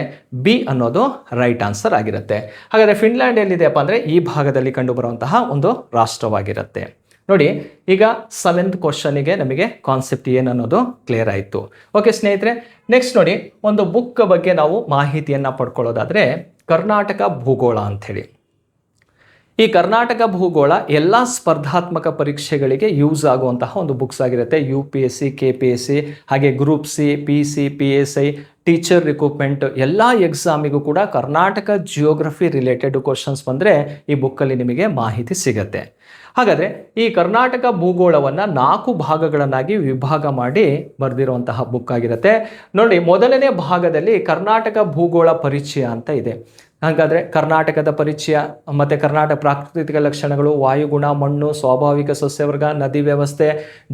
ಬಿ ಅನ್ನೋದು ರೈಟ್ ಆನ್ಸರ್ ಆಗಿರುತ್ತೆ. ಹಾಗಾದರೆ ಫಿನ್ಲ್ಯಾಂಡ್ ಎಲ್ಲಿದೆಯಪ್ಪ ಅಂದರೆ ಈ ಭಾಗದಲ್ಲಿ ಕಂಡುಬರುವಂತಹ ಒಂದು ರಾಷ್ಟ್ರವಾಗಿರುತ್ತೆ. ನೋಡಿ, ಈಗ 7th ಕ್ವಶನಿಗೆ ನಮಗೆ ಕಾನ್ಸೆಪ್ಟ್ ಏನನ್ನೋದು ಕ್ಲಿಯರ್ ಆಯಿತು. ಓಕೆ ಸ್ನೇಹಿತರೆ, ನೆಕ್ಸ್ಟ್ ನೋಡಿ, ಒಂದು ಬುಕ್ ಬಗ್ಗೆ ನಾವು ಮಾಹಿತಿಯನ್ನು ಪಡ್ಕೊಳ್ಳೋದಾದರೆ ಕರ್ನಾಟಕ ಭೂಗೋಳ ಅಂಥೇಳಿ. ಈ ಕರ್ನಾಟಕ ಭೂಗೋಳ ಎಲ್ಲ ಸ್ಪರ್ಧಾತ್ಮಕ ಪರೀಕ್ಷೆಗಳಿಗೆ ಯೂಸ್ ಆಗುವಂತಹ ಒಂದು ಬುಕ್ಸ್ ಆಗಿರುತ್ತೆ. UPSC, KPSC, ಹಾಗೆ group C, PC, PSI, teacher recruitment ಎಲ್ಲ ಎಕ್ಸಾಮಿಗೂ ಕೂಡ ಕರ್ನಾಟಕ ಜಿಯೋಗ್ರಫಿ ರಿಲೇಟೆಡ್ ಕ್ವಶನ್ಸ್ ಬಂದರೆ ಈ ಬುಕ್ಕಲ್ಲಿ ನಿಮಗೆ ಮಾಹಿತಿ ಸಿಗುತ್ತೆ. ಹಾಗಾದರೆ ಈ ಕರ್ನಾಟಕ ಭೂಗೋಳವನ್ನು 4 ಭಾಗಗಳನ್ನಾಗಿ ವಿಭಾಗ ಮಾಡಿ ಬರೆದಿರುವಂತಹ ಬುಕ್ ಆಗಿರುತ್ತೆ. ನೋಡಿ, ಮೊದಲನೇ ಭಾಗದಲ್ಲಿ ಕರ್ನಾಟಕ ಭೂಗೋಳ ಪರಿಚಯ ಅಂತ ಇದೆ. ಹಾಗಾದರೆ ಕರ್ನಾಟಕದ ಪರಿಚಯ ಮತ್ತು ಕರ್ನಾಟಕ ಪ್ರಾಕೃತಿಕ ಲಕ್ಷಣಗಳು, ವಾಯುಗುಣ, ಮಣ್ಣು, ಸ್ವಾಭಾವಿಕ ಸಸ್ಯವರ್ಗ, ನದಿ ವ್ಯವಸ್ಥೆ,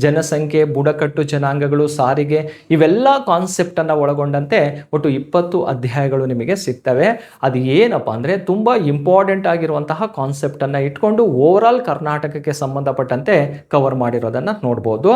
ಜನಸಂಖ್ಯೆ, ಬುಡಕಟ್ಟು ಜನಾಂಗಗಳು, ಸಾರಿಗೆ, ಇವೆಲ್ಲ ಕಾನ್ಸೆಪ್ಟನ್ನು ಒಳಗೊಂಡಂತೆ ಒಟ್ಟು 20 ಅಧ್ಯಾಯಗಳು ನಿಮಗೆ ಸಿಗ್ತವೆ. ಅದು ಏನಪ್ಪ ಅಂದರೆ ತುಂಬ ಇಂಪಾರ್ಟೆಂಟ್ ಆಗಿರುವಂತಹ ಕಾನ್ಸೆಪ್ಟನ್ನು ಇಟ್ಕೊಂಡು ಓವರಾಲ್ ಕರ್ನಾಟಕಕ್ಕೆ ಸಂಬಂಧಪಟ್ಟಂತೆ ಕವರ್ ಮಾಡಿರೋದನ್ನು ನೋಡ್ಬೋದು.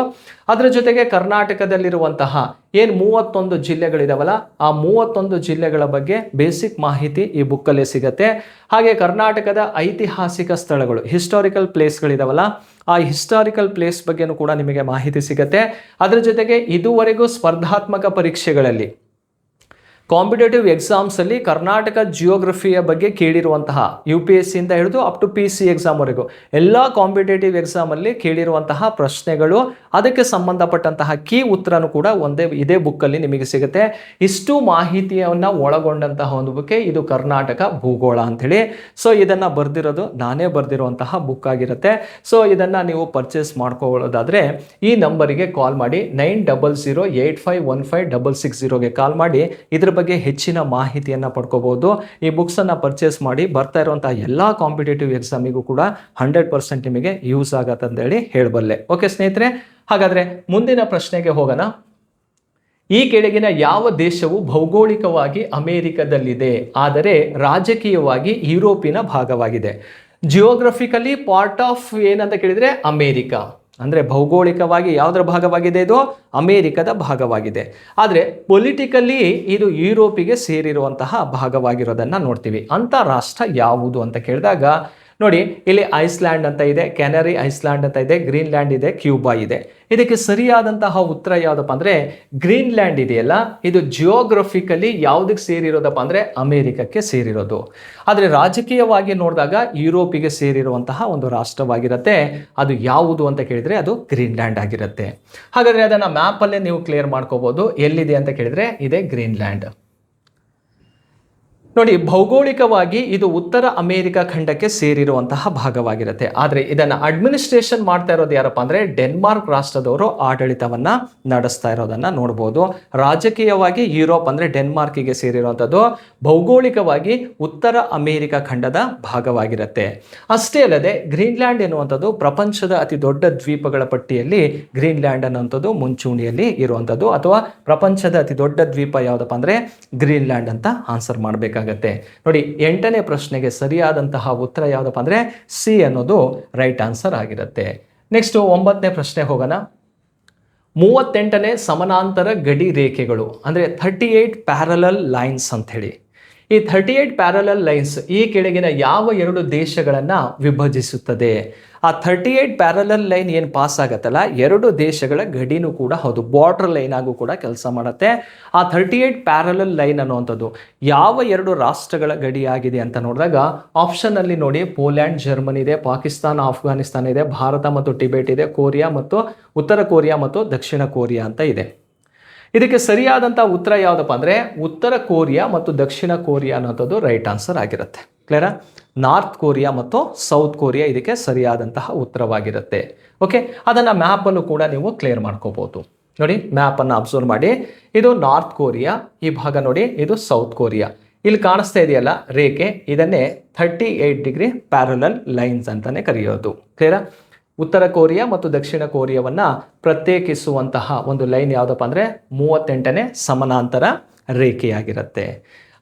ಅದರ ಜೊತೆಗೆ ಕರ್ನಾಟಕದಲ್ಲಿರುವಂತಹ ಏನು 31 ಜಿಲ್ಲೆಗಳಿದಾವಲ್ಲ, ಆ 31 ಜಿಲ್ಲೆಗಳ ಬಗ್ಗೆ ಬೇಸಿಕ್ ಮಾಹಿತಿ ಈ ಬುಕ್ಕಲ್ಲೇ ಸಿಗುತ್ತೆ. ಹಾಗೆ ಕರ್ನಾಟಕದ ಐತಿಹಾಸಿಕ ಸ್ಥಳಗಳು, ಹಿಸ್ಟಾರಿಕಲ್ ಪ್ಲೇಸ್ಗಳಿದಾವಲ್ಲ, ಆ ಹಿಸ್ಟಾರಿಕಲ್ ಪ್ಲೇಸ್ ಬಗ್ಗೆನೂ ಕೂಡ ನಿಮಗೆ ಮಾಹಿತಿ ಸಿಗುತ್ತೆ. ಅದರ ಜೊತೆಗೆ ಇದುವರೆಗೂ ಸ್ಪರ್ಧಾತ್ಮಕ ಪರೀಕ್ಷೆಗಳಲ್ಲಿ ಕಾಂಪಿಟೇಟಿವ್ ಎಕ್ಸಾಮ್ಸಲ್ಲಿ ಕರ್ನಾಟಕ ಜಿಯೋಗ್ರಫಿಯ ಬಗ್ಗೆ ಕೇಳಿರುವಂತಹ UPSC ಇಂದ ಹಿಡಿದು ಅಪ್ ಟು PC ಎಕ್ಸಾಮ್ವರೆಗೂ ಎಲ್ಲ ಕಾಂಪಿಟೇಟಿವ್ ಎಕ್ಸಾಮಲ್ಲಿ ಕೇಳಿರುವಂತಹ ಪ್ರಶ್ನೆಗಳು, ಅದಕ್ಕೆ ಸಂಬಂಧಪಟ್ಟಂತಹ ಕೀ ಉತ್ತರನೂ ಕೂಡ ಇದೇ ಬುಕ್ಕಲ್ಲಿ ನಿಮಗೆ ಸಿಗುತ್ತೆ. ಇಷ್ಟು ಮಾಹಿತಿಯನ್ನು ಒಳಗೊಂಡಂತಹ ಒಂದು ಬುಕ್ಕೆ ಇದು ಕರ್ನಾಟಕ ಭೂಗೋಳ ಅಂಥೇಳಿ. ಸೊ ಇದನ್ನು ಬರೆದಿರೋದು ನಾನೇ ಬರೆದಿರುವಂತಹ ಬುಕ್ ಆಗಿರುತ್ತೆ. ಸೊ ಇದನ್ನು ನೀವು ಪರ್ಚೇಸ್ ಮಾಡ್ಕೊಳ್ಳೋದಾದರೆ ಈ ನಂಬರಿಗೆ ಕಾಲ್ ಮಾಡಿ, 9008515660ಗೆ ಕಾಲ್ ಮಾಡಿ ಇದ್ರ ಬಗ್ಗೆ ಹೆಚ್ಚಿನ ಮಾಹಿತಿಯನ್ನು ಪಡ್ಕೋಬಹುದು. ಈ ಬುಕ್ಸನ್ನು ಪರ್ಚೇಸ್ ಮಾಡಿ ಬರ್ತಾ ಇರುವಂತಹ ಎಲ್ಲ ಕಾಂಪಿಟೇಟಿವ್ ಎಕ್ಸಾಮಿಗೂ ಕೂಡ 100% ನಿಮಗೆ ಯೂಸ್ ಆಗತ್ತೆ ಅಂತೇಳಿ ಹೇಳಬಲ್ಲೆ. ಓಕೆ ಸ್ನೇಹಿತರೆ, ಹಾಗಾದರೆ ಮುಂದಿನ ಪ್ರಶ್ನೆಗೆ ಹೋಗೋಣ. ಈ ಕೆಳಗಿನ ಯಾವ ದೇಶವು ಭೌಗೋಳಿಕವಾಗಿ ಅಮೆರಿಕದಲ್ಲಿದೆ ಆದರೆ ರಾಜಕೀಯವಾಗಿ ಯುರೋಪಿನ ಭಾಗವಾಗಿದೆ? ಜಿಯೋಗ್ರಫಿಕಲಿ ಪಾರ್ಟ್ ಆಫ್ ಏನಂತ ಕೇಳಿದರೆ ಅಮೇರಿಕ. ಅಂದರೆ ಭೌಗೋಳಿಕವಾಗಿ ಯಾವುದರ ಭಾಗವಾಗಿದೆ? ಇದು ಅಮೇರಿಕದ ಭಾಗವಾಗಿದೆ. ಆದರೆ ಪೊಲಿಟಿಕಲಿ ಇದು ಯುರೋಪಿಗೆ ಸೇರಿರುವಂತಹ ಭಾಗವಾಗಿರೋದನ್ನು ನೋಡ್ತೀವಿ. ಅಂಥ ರಾಷ್ಟ್ರ ಯಾವುದು ಅಂತ ಕೇಳಿದಾಗ ನೋಡಿ, ಇಲ್ಲಿ ಐಸ್ಲ್ಯಾಂಡ್ ಅಂತ ಇದೆ, ಕ್ಯಾನರಿ ಐಸ್ಲ್ಯಾಂಡ್ ಅಂತ ಇದೆ, ಗ್ರೀನ್ಲ್ಯಾಂಡ್ ಇದೆ, ಕ್ಯೂಬಾ ಇದೆ. ಇದಕ್ಕೆ ಸರಿಯಾದಂತಹ ಉತ್ತರ ಯಾವುದಪ್ಪ ಅಂದರೆ ಗ್ರೀನ್ಲ್ಯಾಂಡ್ ಇದೆಯಲ್ಲ, ಇದು ಜಿಯೋಗ್ರಫಿಕಲಿ ಯಾವುದಕ್ಕೆ ಸೇರಿರೋದಪ್ಪ ಅಂದರೆ ಅಮೇರಿಕಕ್ಕೆ ಸೇರಿರೋದು. ಆದರೆ ರಾಜಕೀಯವಾಗಿ ನೋಡಿದಾಗ ಯುರೋಪಿಗೆ ಸೇರಿರುವಂತಹ ಒಂದು ರಾಷ್ಟ್ರವಾಗಿರುತ್ತೆ. ಅದು ಯಾವುದು ಅಂತ ಕೇಳಿದರೆ ಅದು ಗ್ರೀನ್ಲ್ಯಾಂಡ್ ಆಗಿರುತ್ತೆ. ಹಾಗಾದರೆ ಅದನ್ನು ಮ್ಯಾಪಲ್ಲೇ ನೀವು ಕ್ಲಿಯರ್ ಮಾಡ್ಕೋಬೋದು. ಎಲ್ಲಿದೆ ಅಂತ ಕೇಳಿದರೆ ಇದೆ ಗ್ರೀನ್ಲ್ಯಾಂಡ್. ನೋಡಿ, ಭೌಗೋಳಿಕವಾಗಿ ಇದು ಉತ್ತರ ಅಮೆರಿಕ ಖಂಡಕ್ಕೆ ಸೇರಿರುವಂತಹ ಭಾಗವಾಗಿರುತ್ತೆ. ಆದರೆ ಇದನ್ನು ಅಡ್ಮಿನಿಸ್ಟ್ರೇಷನ್ ಮಾಡ್ತಾ ಇರೋದು ಯಾರಪ್ಪ ಅಂದರೆ ಡೆನ್ಮಾರ್ಕ್ ರಾಷ್ಟ್ರದವರು ಆಡಳಿತವನ್ನು ನಡೆಸ್ತಾ ಇರೋದನ್ನು ನೋಡ್ಬೋದು. ರಾಜಕೀಯವಾಗಿ ಯುರೋಪ್ ಅಂದರೆ ಡೆನ್ಮಾರ್ಕಿಗೆ ಸೇರಿರುವಂಥದ್ದು, ಭೌಗೋಳಿಕವಾಗಿ ಉತ್ತರ ಅಮೆರಿಕ ಖಂಡದ ಭಾಗವಾಗಿರುತ್ತೆ. ಅಷ್ಟೇ ಅಲ್ಲದೆ ಗ್ರೀನ್ಲ್ಯಾಂಡ್ ಎನ್ನುವಂಥದ್ದು ಪ್ರಪಂಚದ ಅತಿ ದೊಡ್ಡ ದ್ವೀಪಗಳ ಪಟ್ಟಿಯಲ್ಲಿ ಗ್ರೀನ್ಲ್ಯಾಂಡ್ ಅನ್ನುವಂಥದ್ದು ಮುಂಚೂಣಿಯಲ್ಲಿ ಇರುವಂಥದ್ದು. ಅಥವಾ ಪ್ರಪಂಚದ ಅತಿ ದೊಡ್ಡ ದ್ವೀಪ ಯಾವುದಪ್ಪ ಅಂದರೆ ಗ್ರೀನ್ಲ್ಯಾಂಡ್ ಅಂತ ಆನ್ಸರ್ ಮಾಡಬೇಕು. ಬೇಕಾಗತ್ತೆ. ನೋಡಿ 8ನೇ ಪ್ರಶ್ನೆಗೆ ಸರಿಯಾದಂತಹ ಉತ್ತರ ಯಾವುದಪ್ಪ ಅಂದರೆ ಸಿ ಅನ್ನೋದು ರೈಟ್ ಆನ್ಸರ್ ಆಗಿರುತ್ತೆ. ನೆಕ್ಸ್ಟು 9ನೇ ಪ್ರಶ್ನೆ ಹೋಗೋಣ. 38ನೇ ಸಮಾನಾಂತರ ಗಡಿ ರೇಖೆಗಳು ಅಂದರೆ 38 ಪ್ಯಾರಲಲ್ ಲೈನ್ಸ್ ಅಂಥೇಳಿ. ಈ 38 ಪ್ಯಾರಲಲ್ ಲೈನ್ಸ್ ಈ ಕೆಳಗಿನ ಯಾವ 2 ದೇಶಗಳನ್ನು ವಿಭಜಿಸುತ್ತದೆ? ಆ 38 ಪ್ಯಾರಲಲ್ ಲೈನ್ ಏನು ಪಾಸ್ ಆಗತ್ತಲ್ಲ 2 ದೇಶಗಳ ಗಡಿನೂ ಕೂಡ ಹೌದು, ಬಾರ್ಡರ್ ಲೈನ್ ಆಗೂ ಕೂಡ ಕೆಲಸ ಮಾಡುತ್ತೆ. ಆ 38 ಪ್ಯಾರಲಲ್ ಲೈನ್ ಅನ್ನುವಂಥದ್ದು ಯಾವ 2 ರಾಷ್ಟ್ರಗಳ ಗಡಿ ಆಗಿದೆ ಅಂತ ನೋಡಿದಾಗ ಆಪ್ಷನ್ನಲ್ಲಿ ನೋಡಿ, ಪೋಲ್ಯಾಂಡ್, ಜರ್ಮನಿ ಇದೆ, ಪಾಕಿಸ್ತಾನ, ಆಫ್ಘಾನಿಸ್ತಾನ ಇದೆ, ಭಾರತ ಮತ್ತು ಟಿಬೆಟ್ ಇದೆ, ಕೊರಿಯಾ ಮತ್ತು ಉತ್ತರ ಕೊರಿಯಾ ಮತ್ತು ದಕ್ಷಿಣ ಕೊರಿಯಾ ಅಂತ ಇದೆ. ಇದಕ್ಕೆ ಸರಿಯಾದಂಥ ಉತ್ತರ ಯಾವುದಪ್ಪ ಅಂದರೆ ಉತ್ತರ ಕೊರಿಯಾ ಮತ್ತು ದಕ್ಷಿಣ ಕೊರಿಯಾ ಅನ್ನೋಂಥದ್ದು ರೈಟ್ ಆನ್ಸರ್ ಆಗಿರುತ್ತೆ. ಕ್ಲಿಯರಾ? ನಾರ್ತ್ ಕೊರಿಯಾ ಮತ್ತು ಸೌತ್ ಕೊರಿಯಾ ಇದಕ್ಕೆ ಸರಿಯಾದಂತಹ ಉತ್ತರವಾಗಿರುತ್ತೆ. ಓಕೆ, ಅದನ್ನು ಮ್ಯಾಪಲ್ಲೂ ಕೂಡ ನೀವು ಕ್ಲಿಯರ್ ಮಾಡ್ಕೋಬೋದು. ನೋಡಿ, ಮ್ಯಾಪನ್ನು ಅಬ್ಸರ್ವ್ ಮಾಡಿ. ಇದು ನಾರ್ತ್ ಕೊರಿಯಾ, ಈ ಭಾಗ ನೋಡಿ ಇದು ಸೌತ್ ಕೊರಿಯಾ. ಇಲ್ಲಿ ಕಾಣಿಸ್ತಾ ಇದೆಯಲ್ಲ ರೇಖೆ, ಇದನ್ನೇ 38 ಡಿಗ್ರಿ ಪ್ಯಾರಲಲ್ ಲೈನ್ಸ್ ಅಂತಲೇ ಕರೆಯೋದು. ಕ್ಲಿಯರಾ? ಉತ್ತರ ಕೊರಿಯಾ ಮತ್ತು ದಕ್ಷಿಣ ಕೊರಿಯಾವನ್ನು ಪ್ರತ್ಯೇಕಿಸುವಂತಹ ಒಂದು ಲೈನ್ ಯಾವುದಪ್ಪ ಅಂದರೆ 38ನೇ ಸಮಾನಾಂತರ ರೇಖೆಯಾಗಿರುತ್ತೆ.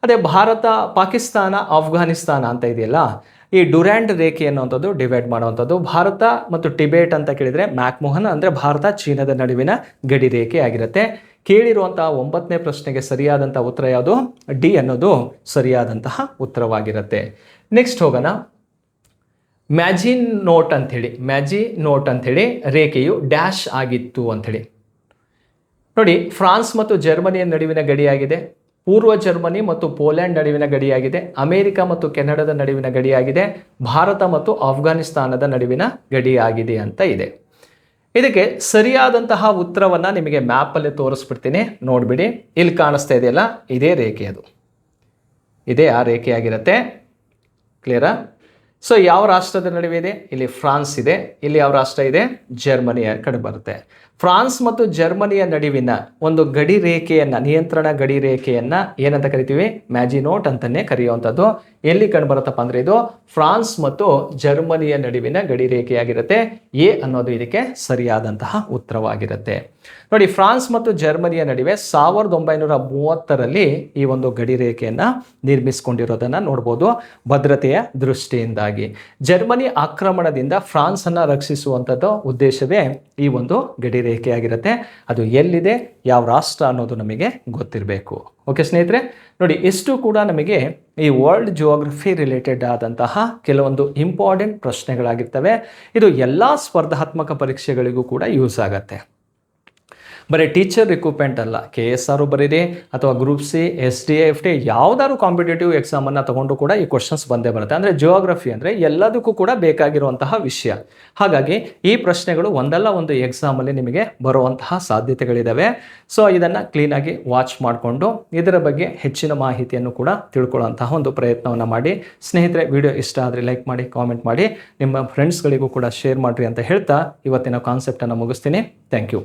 ಅದೇ ಭಾರತ, ಪಾಕಿಸ್ತಾನ, ಆಫ್ಘಾನಿಸ್ತಾನ ಅಂತ ಇದೆಯಲ್ಲ, ಈ ಡ್ಯುರಾಂಡ್ ರೇಖೆ ಅನ್ನುವಂಥದ್ದು ಡಿವೈಡ್ ಮಾಡುವಂಥದ್ದು. ಭಾರತ ಮತ್ತು ಟಿಬೆಟ್ ಅಂತ ಕೇಳಿದರೆ ಮ್ಯಾಕ್ಮೋಹನ್ ಅಂದರೆ ಭಾರತ ಚೀನಾದ ನಡುವಿನ ಗಡಿ ರೇಖೆ ಆಗಿರುತ್ತೆ. ಕೇಳಿರುವಂತಹ 9ನೇ ಪ್ರಶ್ನೆಗೆ ಸರಿಯಾದಂಥ ಉತ್ತರ ಯಾವುದು? ಡಿ ಅನ್ನೋದು ಸರಿಯಾದಂತಹ ಉತ್ತರವಾಗಿರುತ್ತೆ. ನೆಕ್ಸ್ಟ್ ಹೋಗೋಣ. ಮ್ಯಾಜಿನೋಟ್ ಅಂಥೇಳಿ ರೇಖೆಯು ಡ್ಯಾಶ್ ಆಗಿತ್ತು ಅಂಥೇಳಿ. ನೋಡಿ, ಫ್ರಾನ್ಸ್ ಮತ್ತು ಜರ್ಮನಿಯ ನಡುವಿನ ಗಡಿಯಾಗಿದೆ, ಪೂರ್ವ ಜರ್ಮನಿ ಮತ್ತು ಪೋಲ್ಯಾಂಡ್ ನಡುವಿನ ಗಡಿಯಾಗಿದೆ, ಅಮೆರಿಕ ಮತ್ತು ಕೆನಡಾದ ನಡುವಿನ ಗಡಿಯಾಗಿದೆ, ಭಾರತ ಮತ್ತು ಆಫ್ಘಾನಿಸ್ತಾನದ ನಡುವಿನ ಗಡಿಯಾಗಿದೆ ಅಂತ ಇದೆ. ಇದಕ್ಕೆ ಸರಿಯಾದಂತಹ ಉತ್ತರವನ್ನು ನಿಮಗೆ ಮ್ಯಾಪಲ್ಲಿ ತೋರಿಸ್ಬಿಡ್ತೀನಿ, ನೋಡಿಬಿಡಿ. ಇಲ್ಲಿ ಕಾಣಿಸ್ತಾ ಇದೆಯಲ್ಲ, ಇದೇ ರೇಖೆ, ಅದು ಇದೇ ಆ ರೇಖೆಯಾಗಿರುತ್ತೆ. ಕ್ಲಿಯರಾ? ಸೊ ಯಾವ ರಾಷ್ಟ್ರದ ನಡುವೆ ಇದೆ? ಇಲ್ಲಿ ಫ್ರಾನ್ಸ್ ಇದೆ. ಇಲ್ಲಿ ಯಾವ ರಾಷ್ಟ್ರ ಇದೆ? ಜರ್ಮನಿಯ ಕಡೆ ಬರುತ್ತೆ. ಫ್ರಾನ್ಸ್ ಮತ್ತು ಜರ್ಮನಿಯ ನಡುವಿನ ಒಂದು ಗಡಿ ರೇಖೆಯನ್ನು, ನಿಯಂತ್ರಣ ಗಡಿ ರೇಖೆಯನ್ನು ಏನಂತ ಕರಿತೀವಿ? ಮ್ಯಾಜಿನೋಟ್ ಅಂತಲೇ ಕರೆಯುವಂಥದ್ದು. ಎಲ್ಲಿ ಕಂಡು ಬರುತ್ತಪ್ಪ ಅಂದರೆ ಇದು ಫ್ರಾನ್ಸ್ ಮತ್ತು ಜರ್ಮನಿಯ ನಡುವಿನ ಗಡಿ ರೇಖೆಯಾಗಿರುತ್ತೆ. ಎ ಅನ್ನೋದು ಇದಕ್ಕೆ ಸರಿಯಾದಂತಹ ಉತ್ತರವಾಗಿರುತ್ತೆ. ನೋಡಿ, ಫ್ರಾನ್ಸ್ ಮತ್ತು ಜರ್ಮನಿಯ ನಡುವೆ 1930ರಲ್ಲಿ ಈ ಒಂದು ಗಡಿ ರೇಖೆಯನ್ನು ನಿರ್ಮಿಸಿಕೊಂಡಿರೋದನ್ನು ನೋಡ್ಬೋದು, ಭದ್ರತೆಯ ದೃಷ್ಟಿಯಿಂದಾಗಿ. ಜರ್ಮನಿ ಆಕ್ರಮಣದಿಂದ ಫ್ರಾನ್ಸನ್ನು ರಕ್ಷಿಸುವಂಥದ್ದು ಉದ್ದೇಶವೇ ಈ ಒಂದು ಗಡಿ ರೇಖೆಯಾಗಿರುತ್ತೆ. ಅದು ಎಲ್ಲಿದೆ, ಯಾವ ರಾಷ್ಟ್ರ ಅನ್ನೋದು ನಮಗೆ ಗೊತ್ತಿರಬೇಕು. ಓಕೆ ಸ್ನೇಹಿತರೆ, ನೋಡಿ ಇಷ್ಟು ಕೂಡ ನಮಗೆ ಈ ವರ್ಲ್ಡ್ ಜಿಯೋಗ್ರಫಿ ರಿಲೇಟೆಡ್ ಆದಂತಹ ಕೆಲವೊಂದು ಇಂಪಾರ್ಟೆಂಟ್ ಪ್ರಶ್ನೆಗಳಾಗಿರ್ತವೆ. ಇದು ಎಲ್ಲ ಸ್ಪರ್ಧಾತ್ಮಕ ಪರೀಕ್ಷೆಗಳಿಗೂ ಕೂಡ ಯೂಸ್ ಆಗುತ್ತೆ. ಬರೀ ಟೀಚರ್ ರಿಕ್ರೂಟ್ಮೆಂಟ್ ಅಲ್ಲ, KSR ಬರೀರಿ ಅಥವಾ ಗ್ರೂಪ್ ಸಿ, SDA, FD ಯಾವುದಾದ್ರು ಕಾಂಪಿಟೇಟಿವ್ ಎಕ್ಸಾಮನ್ನು ತಗೊಂಡು ಕೂಡ ಈ ಕ್ವಶನ್ಸ್ ಬಂದೇ ಬರುತ್ತೆ. ಅಂದರೆ ಜಿಯೋಗ್ರಫಿ ಅಂದರೆ ಎಲ್ಲದಕ್ಕೂ ಕೂಡ ಬೇಕಾಗಿರುವಂತಹ ವಿಷಯ. ಹಾಗಾಗಿ ಈ ಪ್ರಶ್ನೆಗಳು ಒಂದಲ್ಲ ಒಂದು ಎಕ್ಸಾಮಲ್ಲಿ ನಿಮಗೆ ಬರುವಂತಹ ಸಾಧ್ಯತೆಗಳಿದ್ದಾವೆ. ಸೊ ಇದನ್ನು ಕ್ಲೀನಾಗಿ ವಾಚ್ ಮಾಡಿಕೊಂಡು ಇದರ ಬಗ್ಗೆ ಹೆಚ್ಚಿನ ಮಾಹಿತಿಯನ್ನು ಕೂಡ ತಿಳ್ಕೊಳ್ಳುವಂತಹ ಒಂದು ಪ್ರಯತ್ನವನ್ನು ಮಾಡಿ. ಸ್ನೇಹಿತರೆ, ವಿಡಿಯೋ ಇಷ್ಟ ಆದರೆ ಲೈಕ್ ಮಾಡಿ, ಕಾಮೆಂಟ್ ಮಾಡಿ, ನಿಮ್ಮ ಫ್ರೆಂಡ್ಸ್ಗಳಿಗೂ ಕೂಡ ಶೇರ್ ಮಾಡಿರಿ ಅಂತ ಹೇಳ್ತಾ ಇವತ್ತಿನ ಕಾನ್ಸೆಪ್ಟನ್ನು ಮುಗಿಸ್ತೀನಿ. Thank you.